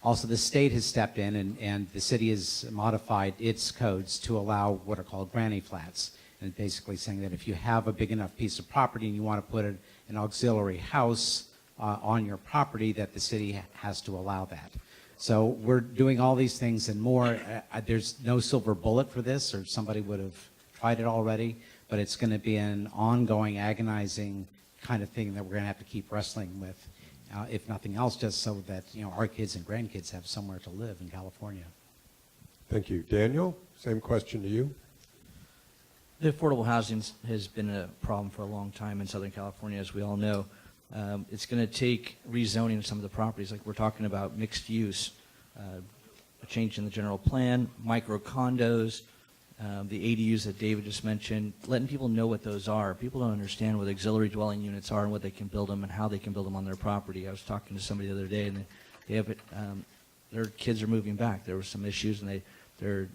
Also, the state has stepped in, and the city has modified its codes to allow what are called granny flats. And basically saying that if you have a big enough piece of property and you want to put an auxiliary house on your property, that the city has to allow that. So we're doing all these things and more. There's no silver bullet for this, or somebody would have tried it already, but it's going to be an ongoing, agonizing kind of thing that we're going to have to keep wrestling with, if nothing else, just so that our kids and grandkids have somewhere to live in California. Thank you. Daniel, same question to you. The affordable housing has been a problem for a long time in Southern California, as we all know. It's going to take rezoning of some of the properties, like we're talking about mixed use, a change in the general plan, micro condos, the ADUs that David just mentioned, letting people know what those are. People don't understand what auxiliary dwelling units are and what they can build them and how they can build them on their property. I was talking to somebody the other day, and they have it, their kids are moving back. There were some issues, and their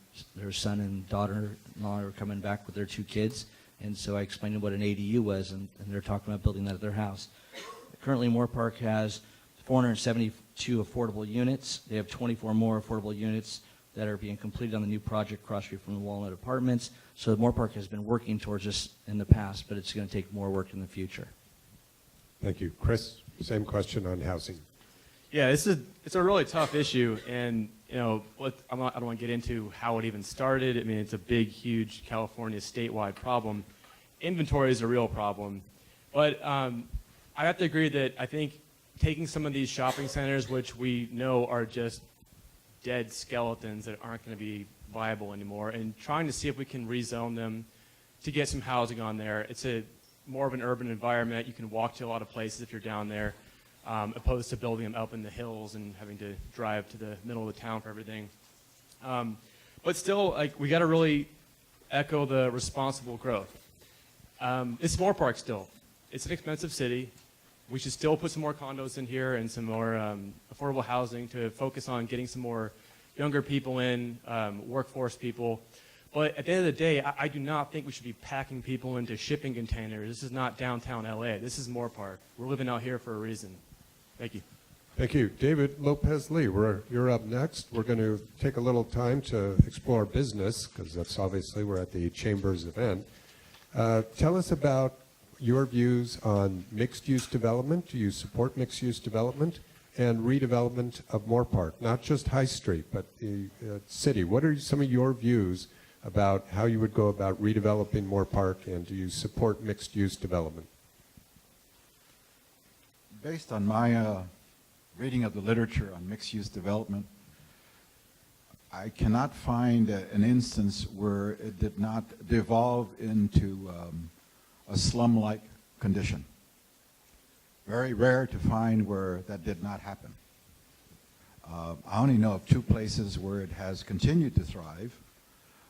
son and daughter-in-law are coming back with their two kids, and so I explained what an ADU was, and they're talking about building that at their house. Currently, Moorpark has 472 affordable units. They have 24 more affordable units that are being completed on the new project cross street from the Walnut Apartments. So Moorpark has been working towards this in the past, but it's going to take more work in the future. Thank you. Chris, same question on housing. Yeah, it's a really tough issue, and I don't want to get into how it even started. I mean, it's a big, huge California statewide problem. Inventory is a real problem, but I have to agree that I think taking some of these shopping centers, which we know are just dead skeletons that aren't going to be viable anymore, and trying to see if we can rezone them to get some housing on there. It's more of an urban environment. You can walk to a lot of places if you're down there, opposed to building them up in the hills and having to drive to the middle of the town for everything. But still, we got to really echo the responsible growth. It's Moorpark still. It's an expensive city. We should still put some more condos in here and some more affordable housing to focus on getting some more younger people in, workforce people. But at the end of the day, I do not think we should be packing people into shipping containers. This is not downtown LA. This is Moorpark. We're living out here for a reason. Thank you. Thank you. David Lopez-Lee, you're up next. We're going to take a little time to explore business, because that's obviously we're at the Chamber's event. Tell us about your views on mixed-use development. Do you support mixed-use development and redevelopment of Moorpark, not just High Street, but the city? What are some of your views about how you would go about redeveloping Moorpark, and do you support mixed-use development? Based on my reading of the literature on mixed-use development, I cannot find an instance where it did not devolve into a slum-like condition. Very rare to find where that did not happen. I only know of two places where it has continued to thrive.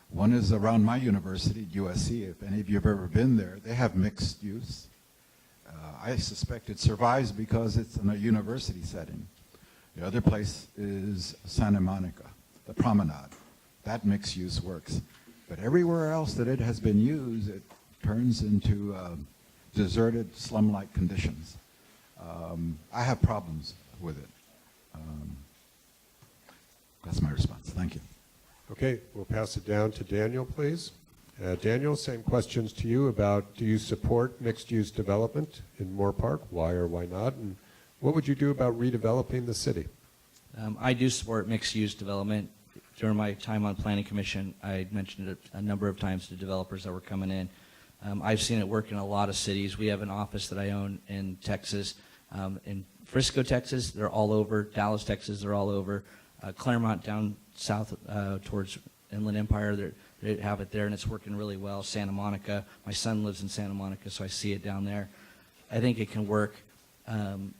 One is around my university, USC. If any of you have ever been there, they have mixed use. I suspect it survives because it's in a university setting. The other place is Santa Monica, the promenade. That mixed use works. But everywhere else that it has been used, it turns into deserted slum-like conditions. I have problems with it. That's my response. Thank you. Okay, we'll pass it down to Daniel, please. Daniel, same questions to you about, do you support mixed-use development in Moorpark? Why or why not? And what would you do about redeveloping the city? I do support mixed-use development. During my time on Planning Commission, I mentioned it a number of times to developers that were coming in. I've seen it work in a lot of cities. We have an office that I own in Texas. In Frisco, Texas, they're all over. Dallas, Texas, they're all over. Claremont down south towards Inland Empire, they have it there, and it's working really well. Santa Monica, my son lives in Santa Monica, so I see it down there. I think it can work.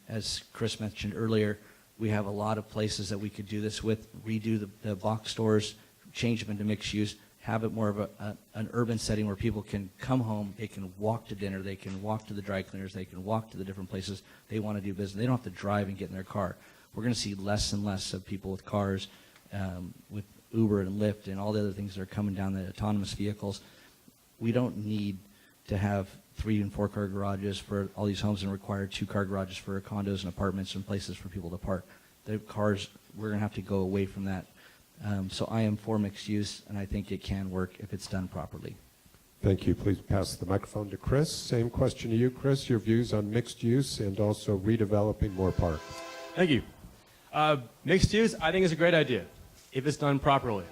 As Chris mentioned earlier, we have a lot of places that we could do this with, redo the box stores, change them into mixed use, have it more of an urban setting where people can come home, they can walk to dinner, they can walk to the dry cleaners, they can walk to the different places they want to do business. They don't have to drive and get in their car. We're going to see less and less of people with cars, with Uber and Lyft and all the other things that are coming down, the autonomous vehicles. We don't need to have 3- and 4-car garages for all these homes and require 2-car garages for condos and apartments and places for people to park. The cars, we're going to have to go away from that. So I am for mixed use, and I think it can work if it's done properly. Thank you. Please pass the microphone to Chris. Same question to you, Chris. Your views on mixed use and also redeveloping Moorpark. Thank you. Mixed use, I think, is a great idea if it's done properly.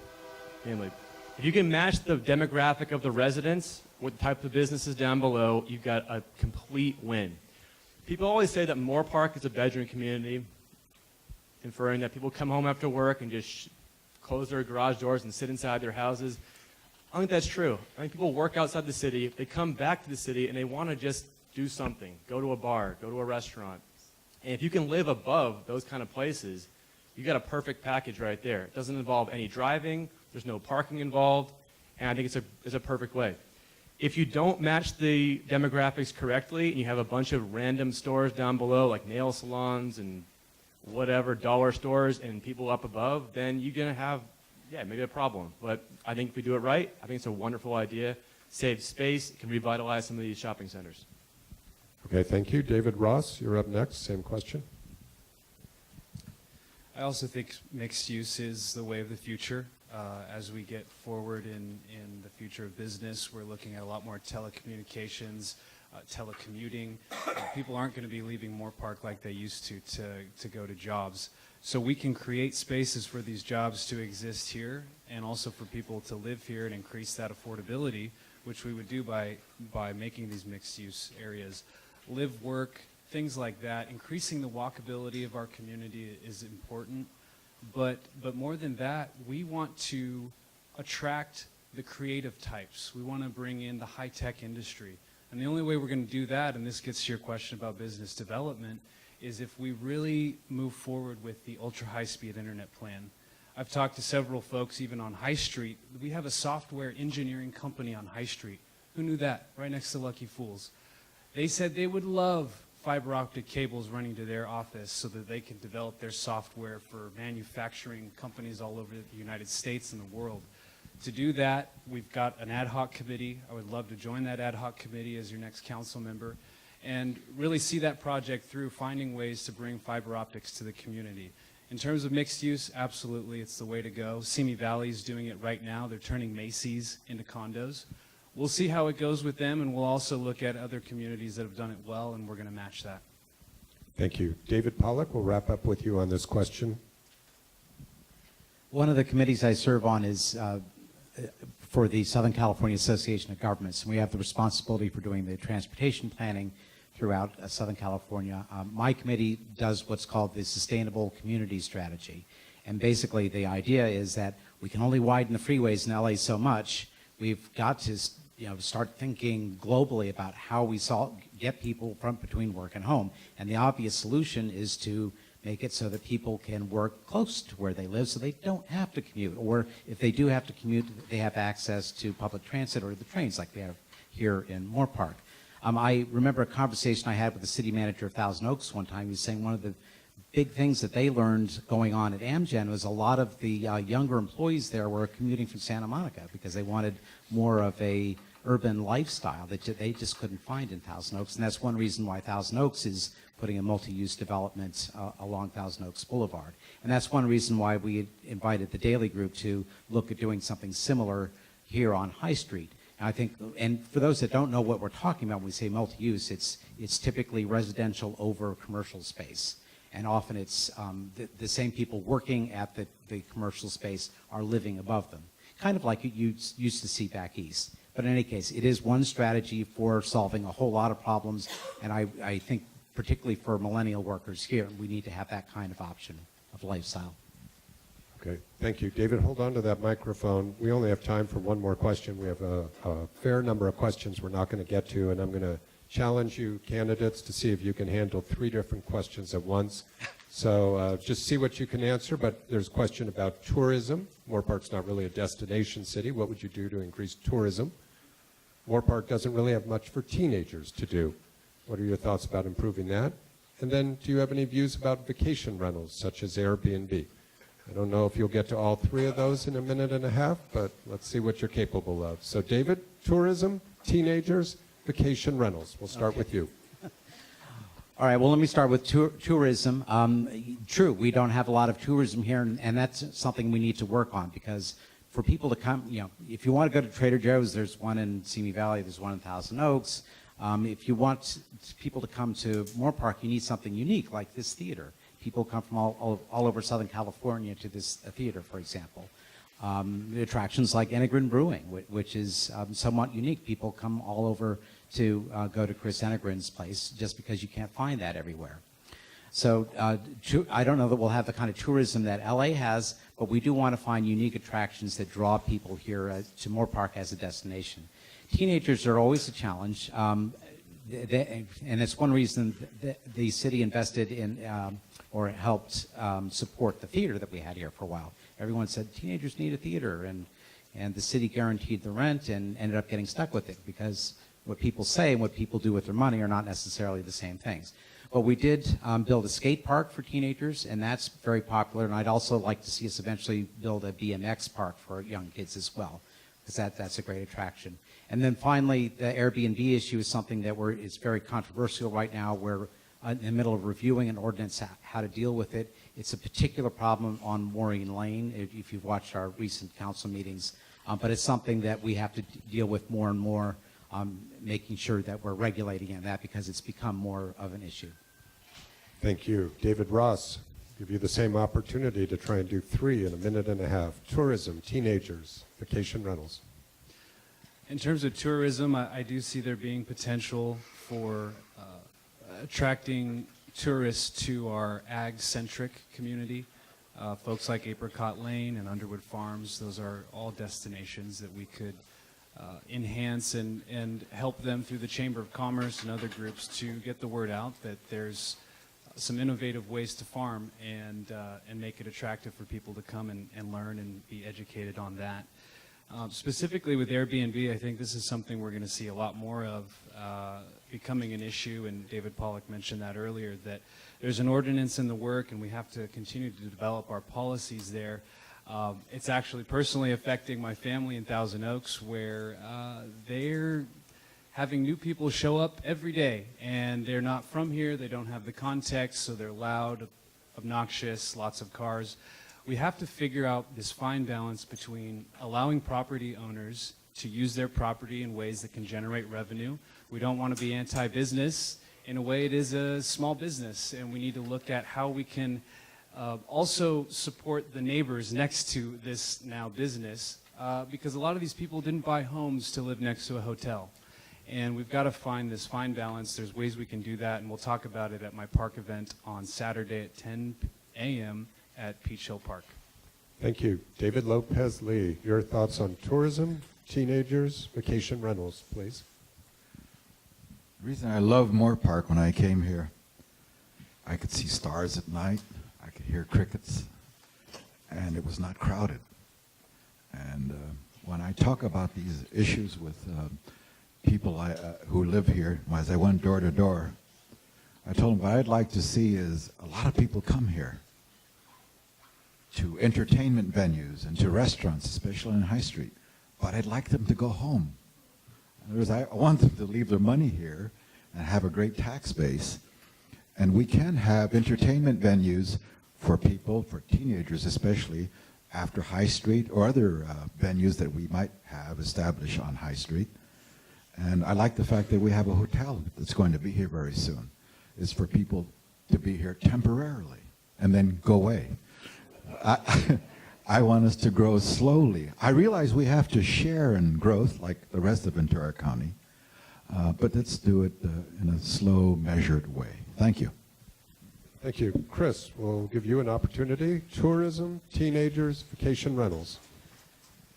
Namely, if you can match the demographic of the residents with the type of businesses down below, you've got a complete win. People always say that Moorpark is a bedroom community, inferring that people come home after work and just close their garage doors and sit inside their houses. I think that's true. I think people work outside the city, they come back to the city, and they want to just do something, go to a bar, go to a restaurant. And if you can live above those kind of places, you got a perfect package right there. It doesn't involve any driving, there's no parking involved, and I think it's a perfect way. If you don't match the demographics correctly and you have a bunch of random stores down below, like nail salons and whatever, dollar stores, and people up above, then you're going to have, maybe a problem. But I think if we do it right, I think it's a wonderful idea. Saves space, can revitalize some of these shopping centers. Okay, thank you. David Ross, you're up next. Same question. I also think mixed use is the way of the future. As we get forward in the future of business, we're looking at a lot more telecommunications, telecommuting. People aren't going to be leaving Moorpark like they used to go to jobs. So we can create spaces for these jobs to exist here and also for people to live here and increase that affordability, which we would do by making these mixed use areas. Live, work, things like that. Increasing the walkability of our community is important. But more than that, we want to attract the creative types. We want to bring in the high-tech industry. And the only way we're going to do that, and this gets to your question about business development, is if we really move forward with the ultra-high-speed internet plan. I've talked to several folks, even on High Street. We have a software engineering company on High Street. Who knew that? Right next to Lucky Fools. They said they would love fiber optic cables running to their office so that they can develop their software for manufacturing companies all over the United States and the world. To do that, we've got an ad hoc committee. I would love to join that ad hoc committee as your next council member and really see that project through, finding ways to bring fiber optics to the community. In terms of mixed use, absolutely, it's the way to go. Simi Valley is doing it right now. They're turning Macy's into condos. We'll see how it goes with them, and we'll also look at other communities that have done it well, and we're going to match that. Thank you. David Pollack, we'll wrap up with you on this question. One of the committees I serve on is for the Southern California Association of Governments, and we have the responsibility for doing the transportation planning throughout Southern California. My committee does what's called the Sustainable Community Strategy. And basically the idea is that we can only widen the freeways in LA so much. We've got to start thinking globally about how we get people from between work and home. And the obvious solution is to make it so that people can work close to where they live so they don't have to commute. Or if they do have to commute, they have access to public transit or the trains like we have here in Moorpark. I remember a conversation I had with the city manager of Thousand Oaks one time. He was saying one of the big things that they learned going on at Amgen was a lot of the younger employees there were commuting from Santa Monica because they wanted more of a urban lifestyle that they just couldn't find in Thousand Oaks. And that's one reason why Thousand Oaks is putting a multi-use development along Thousand Oaks Boulevard. And that's one reason why we invited the Daily Group to look at doing something similar here on High Street. And I think, and for those that don't know what we're talking about when we say multi-use, it's typically residential over commercial space. And often it's the same people working at the commercial space are living above them, kind of like you used to see back east. But in any case, it is one strategy for solving a whole lot of problems, and I think particularly for millennial workers here, we need to have that kind of option of lifestyle. Okay, thank you. David, hold on to that microphone. We only have time for one more question. We have a fair number of questions we're not going to get to, and I'm going to challenge you candidates to see if you can handle 3 different questions at once. So just see what you can answer, but there's a question about tourism. Moorpark's not really a destination city. What would you do to increase tourism? Moorpark doesn't really have much for teenagers to do. What are your thoughts about improving that? And then do you have any views about vacation rentals, such as Airbnb? I don't know if you'll get to all 3 of those in a minute and a half, but let's see what you're capable of. So David, tourism, teenagers, vacation rentals. We'll start with you. All right, well, let me start with tourism. True, we don't have a lot of tourism here, and that's something we need to work on because for people to come, if you want to go to Trader Joe's, there's one in Simi Valley, there's one in Thousand Oaks. If you want people to come to Moorpark, you need something unique like this theater. People come from all over Southern California to this theater, for example. Attractions like Enegren Brewing, which is somewhat unique. People come all over to go to Chris Enegren's place just because you can't find that everywhere. So I don't know that we'll have the kind of tourism that LA has, but we do want to find unique attractions that draw people here to Moorpark as a destination. Teenagers are always a challenge, and it's one reason the city invested in or helped support the theater that we had here for a while. Everyone said teenagers need a theater, and the city guaranteed the rent and ended up getting stuck with it because what people say and what people do with their money are not necessarily the same things. But we did build a skate park for teenagers, and that's very popular, and I'd also like to see us eventually build a BMX park for young kids as well, because that's a great attraction. And then finally, the Airbnb issue is something that it's very controversial right now. We're in the middle of reviewing an ordinance how to deal with it. It's a particular problem on Maureen Lane, if you've watched our recent council meetings, but it's something that we have to deal with more and more, making sure that we're regulating in that because it's become more of an issue. Thank you. David Ross, give you the same opportunity to try and do 3 in a minute and a half. Tourism, teenagers, vacation rentals. In terms of tourism, I do see there being potential for attracting tourists to our ag-centric community. Folks like Apricot Lane and Underwood Farms, those are all destinations that we could enhance and help them through the Chamber of Commerce and other groups to get the word out that there's some innovative ways to farm and make it attractive for people to come and learn and be educated on that. Specifically with Airbnb, I think this is something we're going to see a lot more of becoming an issue, and David Pollack mentioned that earlier, that there's an ordinance in the work and we have to continue to develop our policies there. It's actually personally affecting my family in Thousand Oaks where they're having new people show up every day and they're not from here, they don't have the context, so they're loud, obnoxious, lots of cars. We have to figure out this fine balance between allowing property owners to use their property in ways that can generate revenue. We don't want to be anti-business. In a way, it is a small business, and we need to look at how we can also support the neighbors next to this now business, because a lot of these people didn't buy homes to live next to a hotel. And we've got to find this fine balance. There's ways we can do that, and we'll talk about it at my park event on Saturday at 10 a.m. at Peach Hill Park. Thank you. David Lopez Lee, your thoughts on tourism, teenagers, vacation rentals, please. The reason I love Moorpark, when I came here, I could see stars at night, I could hear crickets, and it was not crowded. And when I talk about these issues with people who live here, as I went door to door, I told them what I'd like to see is a lot of people come here to entertainment venues and to restaurants, especially in High Street, but I'd like them to go home. In other words, I want them to leave their money here and have a great tax base. And we can have entertainment venues for people, for teenagers especially, after High Street or other venues that we might have established on High Street. And I like the fact that we have a hotel that's going to be here very soon. It's for people to be here temporarily and then go away. I want us to grow slowly. I realize we have to share in growth like the rest of Ventura County, but let's do it in a slow, measured way. Thank you. Thank you. Chris, we'll give you an opportunity. Tourism, teenagers, vacation rentals.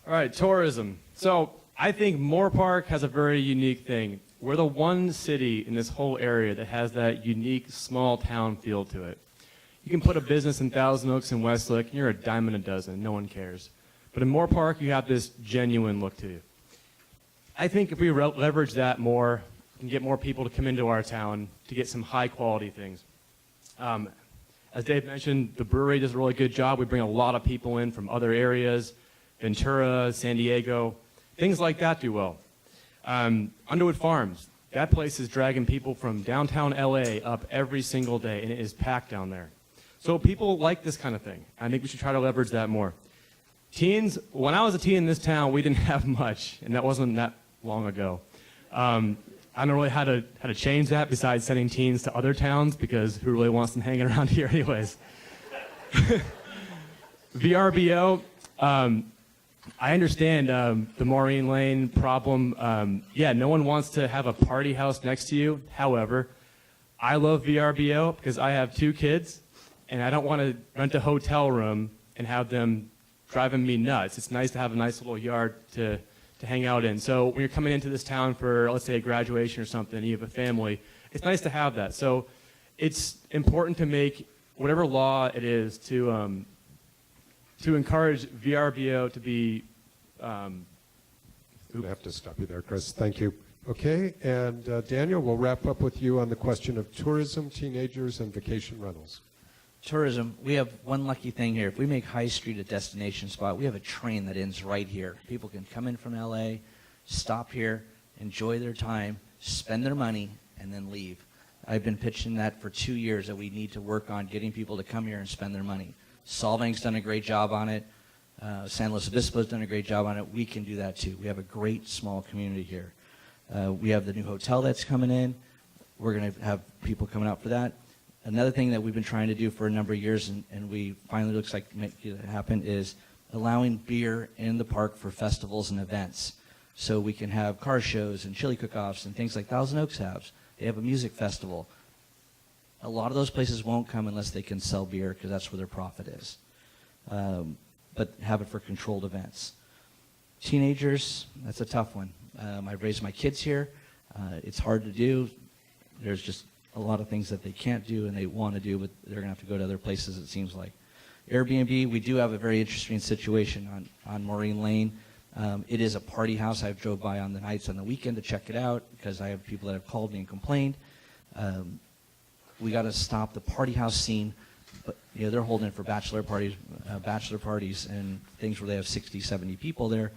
All right, tourism. So I think Moorpark has a very unique thing. We're the one city in this whole area that has that unique small town feel to it. You can put a business in Thousand Oaks and Westlake, and you're a dime a dozen. No one cares. But in Moorpark, you have this genuine look to you. I think if we leverage that more, we can get more people to come into our town to get some high-quality things. As Dave mentioned, the brewery does a really good job. We bring a lot of people in from other areas, Ventura, San Diego, things like that do well. Underwood Farms, that place is dragging people from downtown LA up every single day, and it is packed down there. So people like this kind of thing. I think we should try to leverage that more. Teens, when I was a teen in this town, we didn't have much, and that wasn't that long ago. I don't know really how to change that besides sending teens to other towns, because who really wants them hanging around here anyways? VRBO, I understand the Maureen Lane problem. Yeah, no one wants to have a party house next to you. However, I love VRBO because I have 2 kids, and I don't want to rent a hotel room and have them driving me nuts. It's nice to have a nice little yard to hang out in. So when you're coming into this town for, let's say, a graduation or something, and you have a family, it's nice to have that. So it's important to make whatever law it is to encourage VRBO to be... I have to stop you there, Chris. Thank you. Okay, and Daniel, we'll wrap up with you on the question of tourism, teenagers, and vacation rentals. Tourism, we have one lucky thing here. If we make High Street a destination spot, we have a train that ends right here. People can come in from LA, stop here, enjoy their time, spend their money, and then leave. I've been pitching that for 2 years, that we need to work on getting people to come here and spend their money. Solving's done a great job on it. San Luis Obispo's done a great job on it. We can do that too. We have a great small community here. We have the new hotel that's coming in. We're going to have people coming out for that. Another thing that we've been trying to do for a number of years, and we finally looks like make it happen, is allowing beer in the park for festivals and events. So we can have car shows and chili cook-offs and things like Thousand Oaks has. They have a music festival. A lot of those places won't come unless they can sell beer, because that's where their profit is. But have it for controlled events. Teenagers, that's a tough one. I've raised my kids here. It's hard to do. There's just a lot of things that they can't do and they want to do, but they're going to have to go to other places, it seems like. Airbnb, we do have a very interesting situation on Maureen Lane. It is a party house. I drove by on the nights on the weekend to check it out because I have people that have called me and complained. We got to stop the party house scene. But they're holding it for bachelor parties and things where they have 60, 70 people there.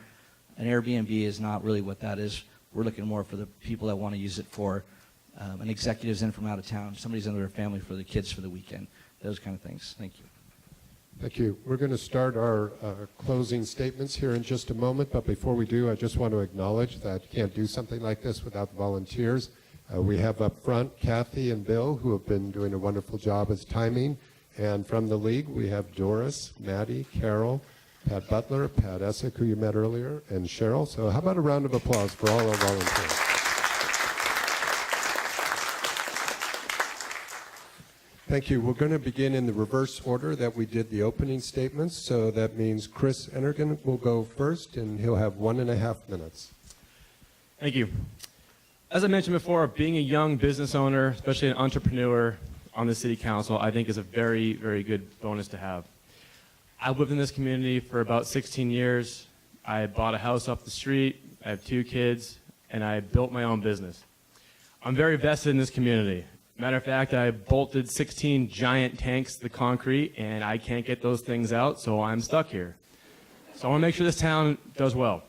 An Airbnb is not really what that is. We're looking more for the people that want to use it for an executive's in from out of town, somebody's in their family for the kids for the weekend, those kind of things. Thank you. Thank you. We're going to start our closing statements here in just a moment, but before we do, I just want to acknowledge that you can't do something like this without volunteers. We have up front Kathy and Bill, who have been doing a wonderful job as timing. And from the league, we have Doris, Maddie, Carol, Pat Butler, Pat Essick, who you met earlier, and Cheryl. So how about a round of applause for all our volunteers? Thank you. We're going to begin in the reverse order that we did the opening statements. So that means Chris Energan will go first, and he'll have 1.5 minutes. Thank you. As I mentioned before, being a young business owner, especially an entrepreneur on the city council, I think is a very, very good bonus to have. I've lived in this community for about 16 years. I bought a house up the street. I have 2 kids, and I built my own business. I'm very vested in this community. Matter of fact, I bolted 16 giant tanks to the concrete, and I can't get those things out, so I'm stuck here. So I want to make sure this town does well.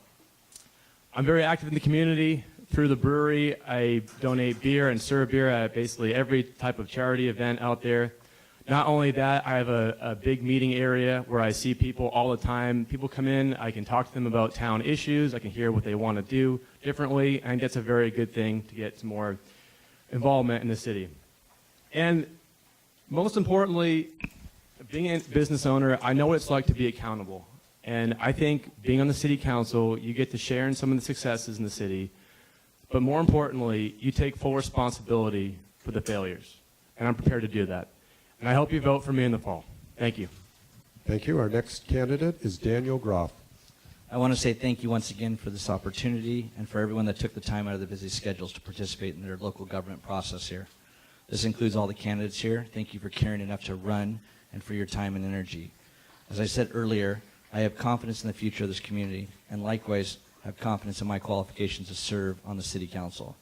I'm very active in the community. Through the brewery, I donate beer and serve beer at basically every type of charity event out there. Not only that, I have a big meeting area where I see people all the time. People come in, I can talk to them about town issues, I can hear what they want to do differently, and that's a very good thing to get some more involvement in the city. And most importantly, being a business owner, I know what it's like to be accountable. And I think being on the city council, you get to share in some of the successes in the city, but more importantly, you take full responsibility for the failures. And I'm prepared to do that. And I hope you vote for me in the fall. Thank you. Thank you. Our next candidate is Daniel Groff. I want to say thank you once again for this opportunity and for everyone that took the time out of their busy schedules to participate in their local government process here. This includes all the candidates here. Thank you for caring enough to run and for your time and energy. As I said earlier, I have confidence in the future of this community and likewise have confidence in my qualifications to serve on the City Council.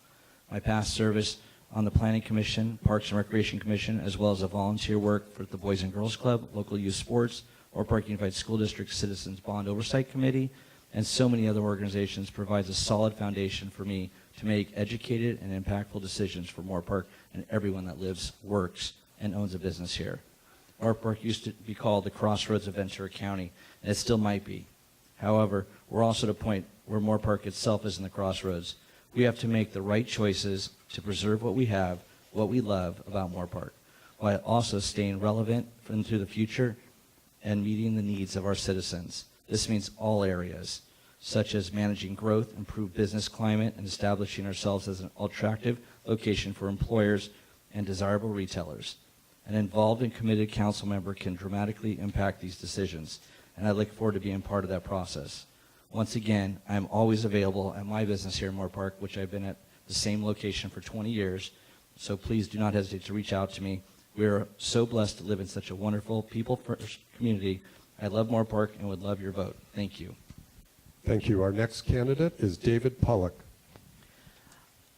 My past service on the Planning Commission, Parks and Recreation Commission, as well as a volunteer work for the Boys and Girls Club, local youth sports, Moorpark Unified School District Citizens Bond Oversight Committee, and so many other organizations provides a solid foundation for me to make educated and impactful decisions for Moorpark and everyone that lives, works, and owns a business here. Moorpark used to be called the crossroads of Ventura County, and it still might be. However, we're also at a point where Moorpark itself is in the crossroads. We have to make the right choices to preserve what we have, what we love about Moorpark, while also staying relevant into the future and meeting the needs of our citizens. This means all areas, such as managing growth, improved business climate, and establishing ourselves as an attractive location for employers and desirable retailers. An involved and committed council member can dramatically impact these decisions, and I look forward to being part of that process. Once again, I'm always available at my business here in Moorpark, which I've been at the same location for 20 years, so please do not hesitate to reach out to me. We are so blessed to live in such a wonderful, people-first community. I love Moorpark and would love your vote. Thank you. Thank you. Our next candidate is David Pollock.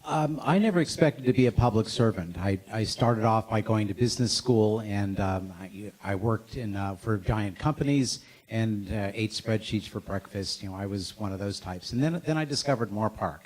I never expected to be a public servant. I started off by going to business school, and I worked for giant companies and ate spreadsheets for breakfast. You know, I was one of those types. And then I discovered Moorpark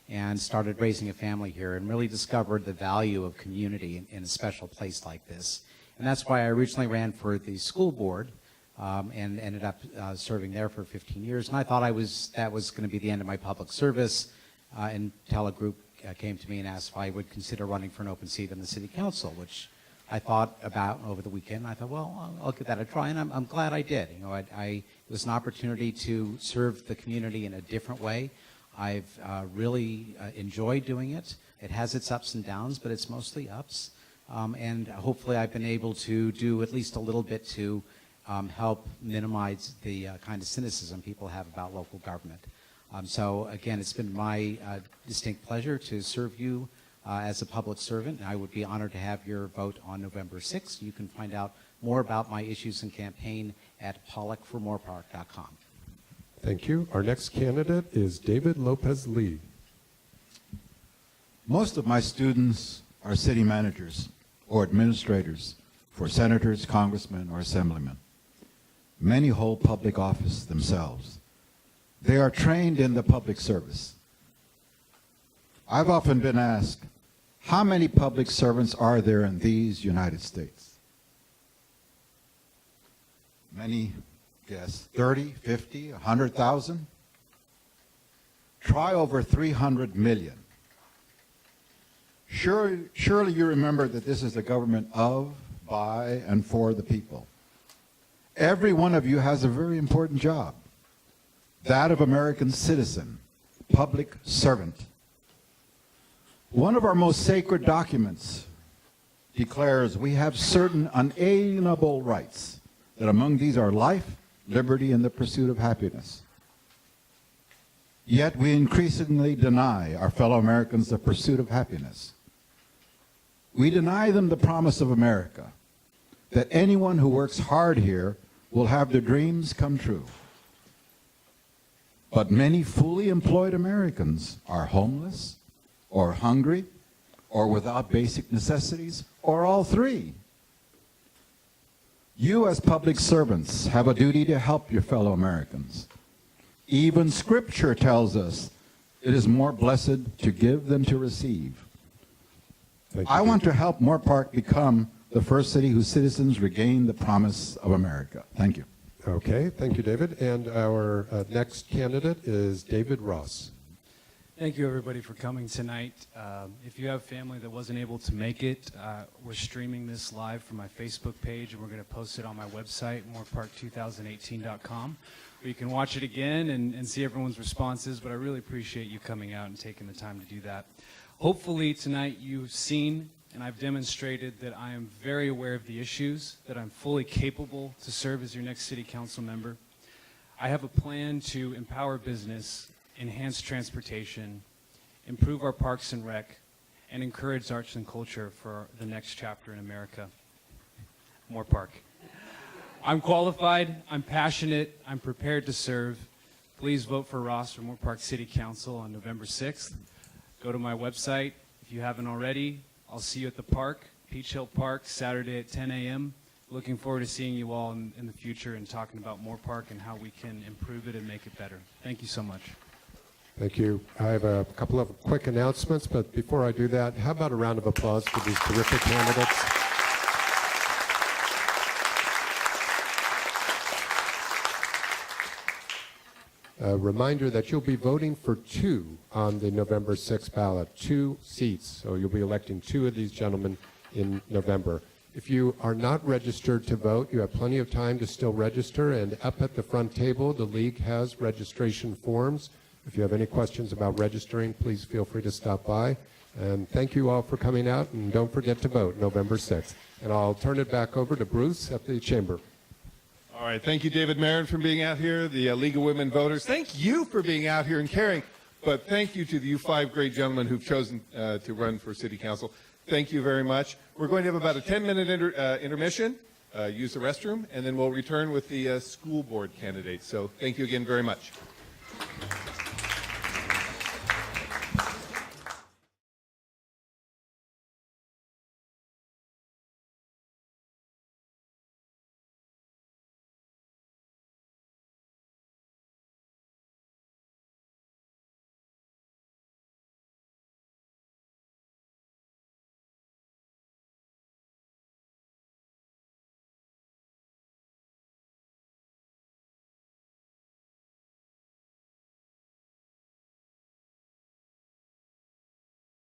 and started raising a family here and really discovered the value of community in a special place like this. And that's why I originally ran for the school board and ended up serving there for 15 years. And I thought that was going to be the end of my public service until a group came to me and asked if I would consider running for an open seat on the city council, which I thought about over the weekend. I thought, well, I'll give that a try, and I'm glad I did. You know, it was an opportunity to serve the community in a different way. I've really enjoyed doing it. It has its ups and downs, but it's mostly ups. And hopefully I've been able to do at least a little bit to help minimize the kind of cynicism people have about local government. So again, it's been my distinct pleasure to serve you as a public servant. I would be honored to have your vote on November 6th. You can find out more about my issues and campaign at pollockformoorpark.com. Thank you. Our next candidate is David Lopez Lee. Most of my students are city managers or administrators for senators, congressmen, or assemblymen. Many hold public office themselves. They are trained in the public service. I've often been asked, how many public servants are there in these United States? Many guess 30, 50, 100,000. Try over 300 million. Surely you remember that this is the government of, by, and for the people. Every one of you has a very important job, that of American citizen, public servant. One of our most sacred documents declares we have certain unalienable rights, that among these are life, liberty, and the pursuit of happiness. Yet we increasingly deny our fellow Americans the pursuit of happiness. We deny them the promise of America, that anyone who works hard here will have their dreams come true. But many fully employed Americans are homeless, or hungry, or without basic necessities, or all three. You as public servants have a duty to help your fellow Americans. Even Scripture tells us it is more blessed to give than to receive. Thank you, I want to help Moorpark become the first city whose citizens regain the promise of America. Thank you. Okay, thank you, David. And our next candidate is David Ross. Thank you, everybody, for coming tonight. If you have family that wasn't able to make it, we're streaming this live from my Facebook page, and we're going to post it on my website, moorpark2018.com, where you can watch it again and see everyone's responses. But I really appreciate you coming out and taking the time to do that. Hopefully, tonight you've seen and I've demonstrated that I am very aware of the issues, that I'm fully capable to serve as your next city council member. I have a plan to empower business, enhance transportation, improve our parks and rec, and encourage arts and culture for the next chapter in America. Moorpark. I'm qualified, I'm passionate, I'm prepared to serve. Please vote for Ross for Moorpark City Council on November 6th. Go to my website if you haven't already. I'll see you at the park, Peach Hill Park, Saturday at 10 a.m. Looking forward to seeing you all in the future and talking about Moorpark and how we can improve it and make it better. Thank you so much. Thank you. I have a couple of quick announcements, but before I do that, how about a round of applause for these terrific candidates? A reminder that you'll be voting for two on the November 6th ballot, 2 seats. So you'll be electing 2 of these gentlemen in November. If you are not registered to vote, you have plenty of time to still register. And up at the front table, the league has registration forms. If you have any questions about registering, please feel free to stop by. And thank you all for coming out. And don't forget to vote November 6th. And I'll turn it back over to Bruce at the chamber. All right, thank you, David Marin, for being out here, the League of Women Voters. Thank you for being out here and caring, but thank you to you 5 great gentlemen who've chosen to run for City Council. Thank you very much. We're going to have about a 10-minute intermission, use the restroom, and then we'll return with the school board candidates. So thank you again very much.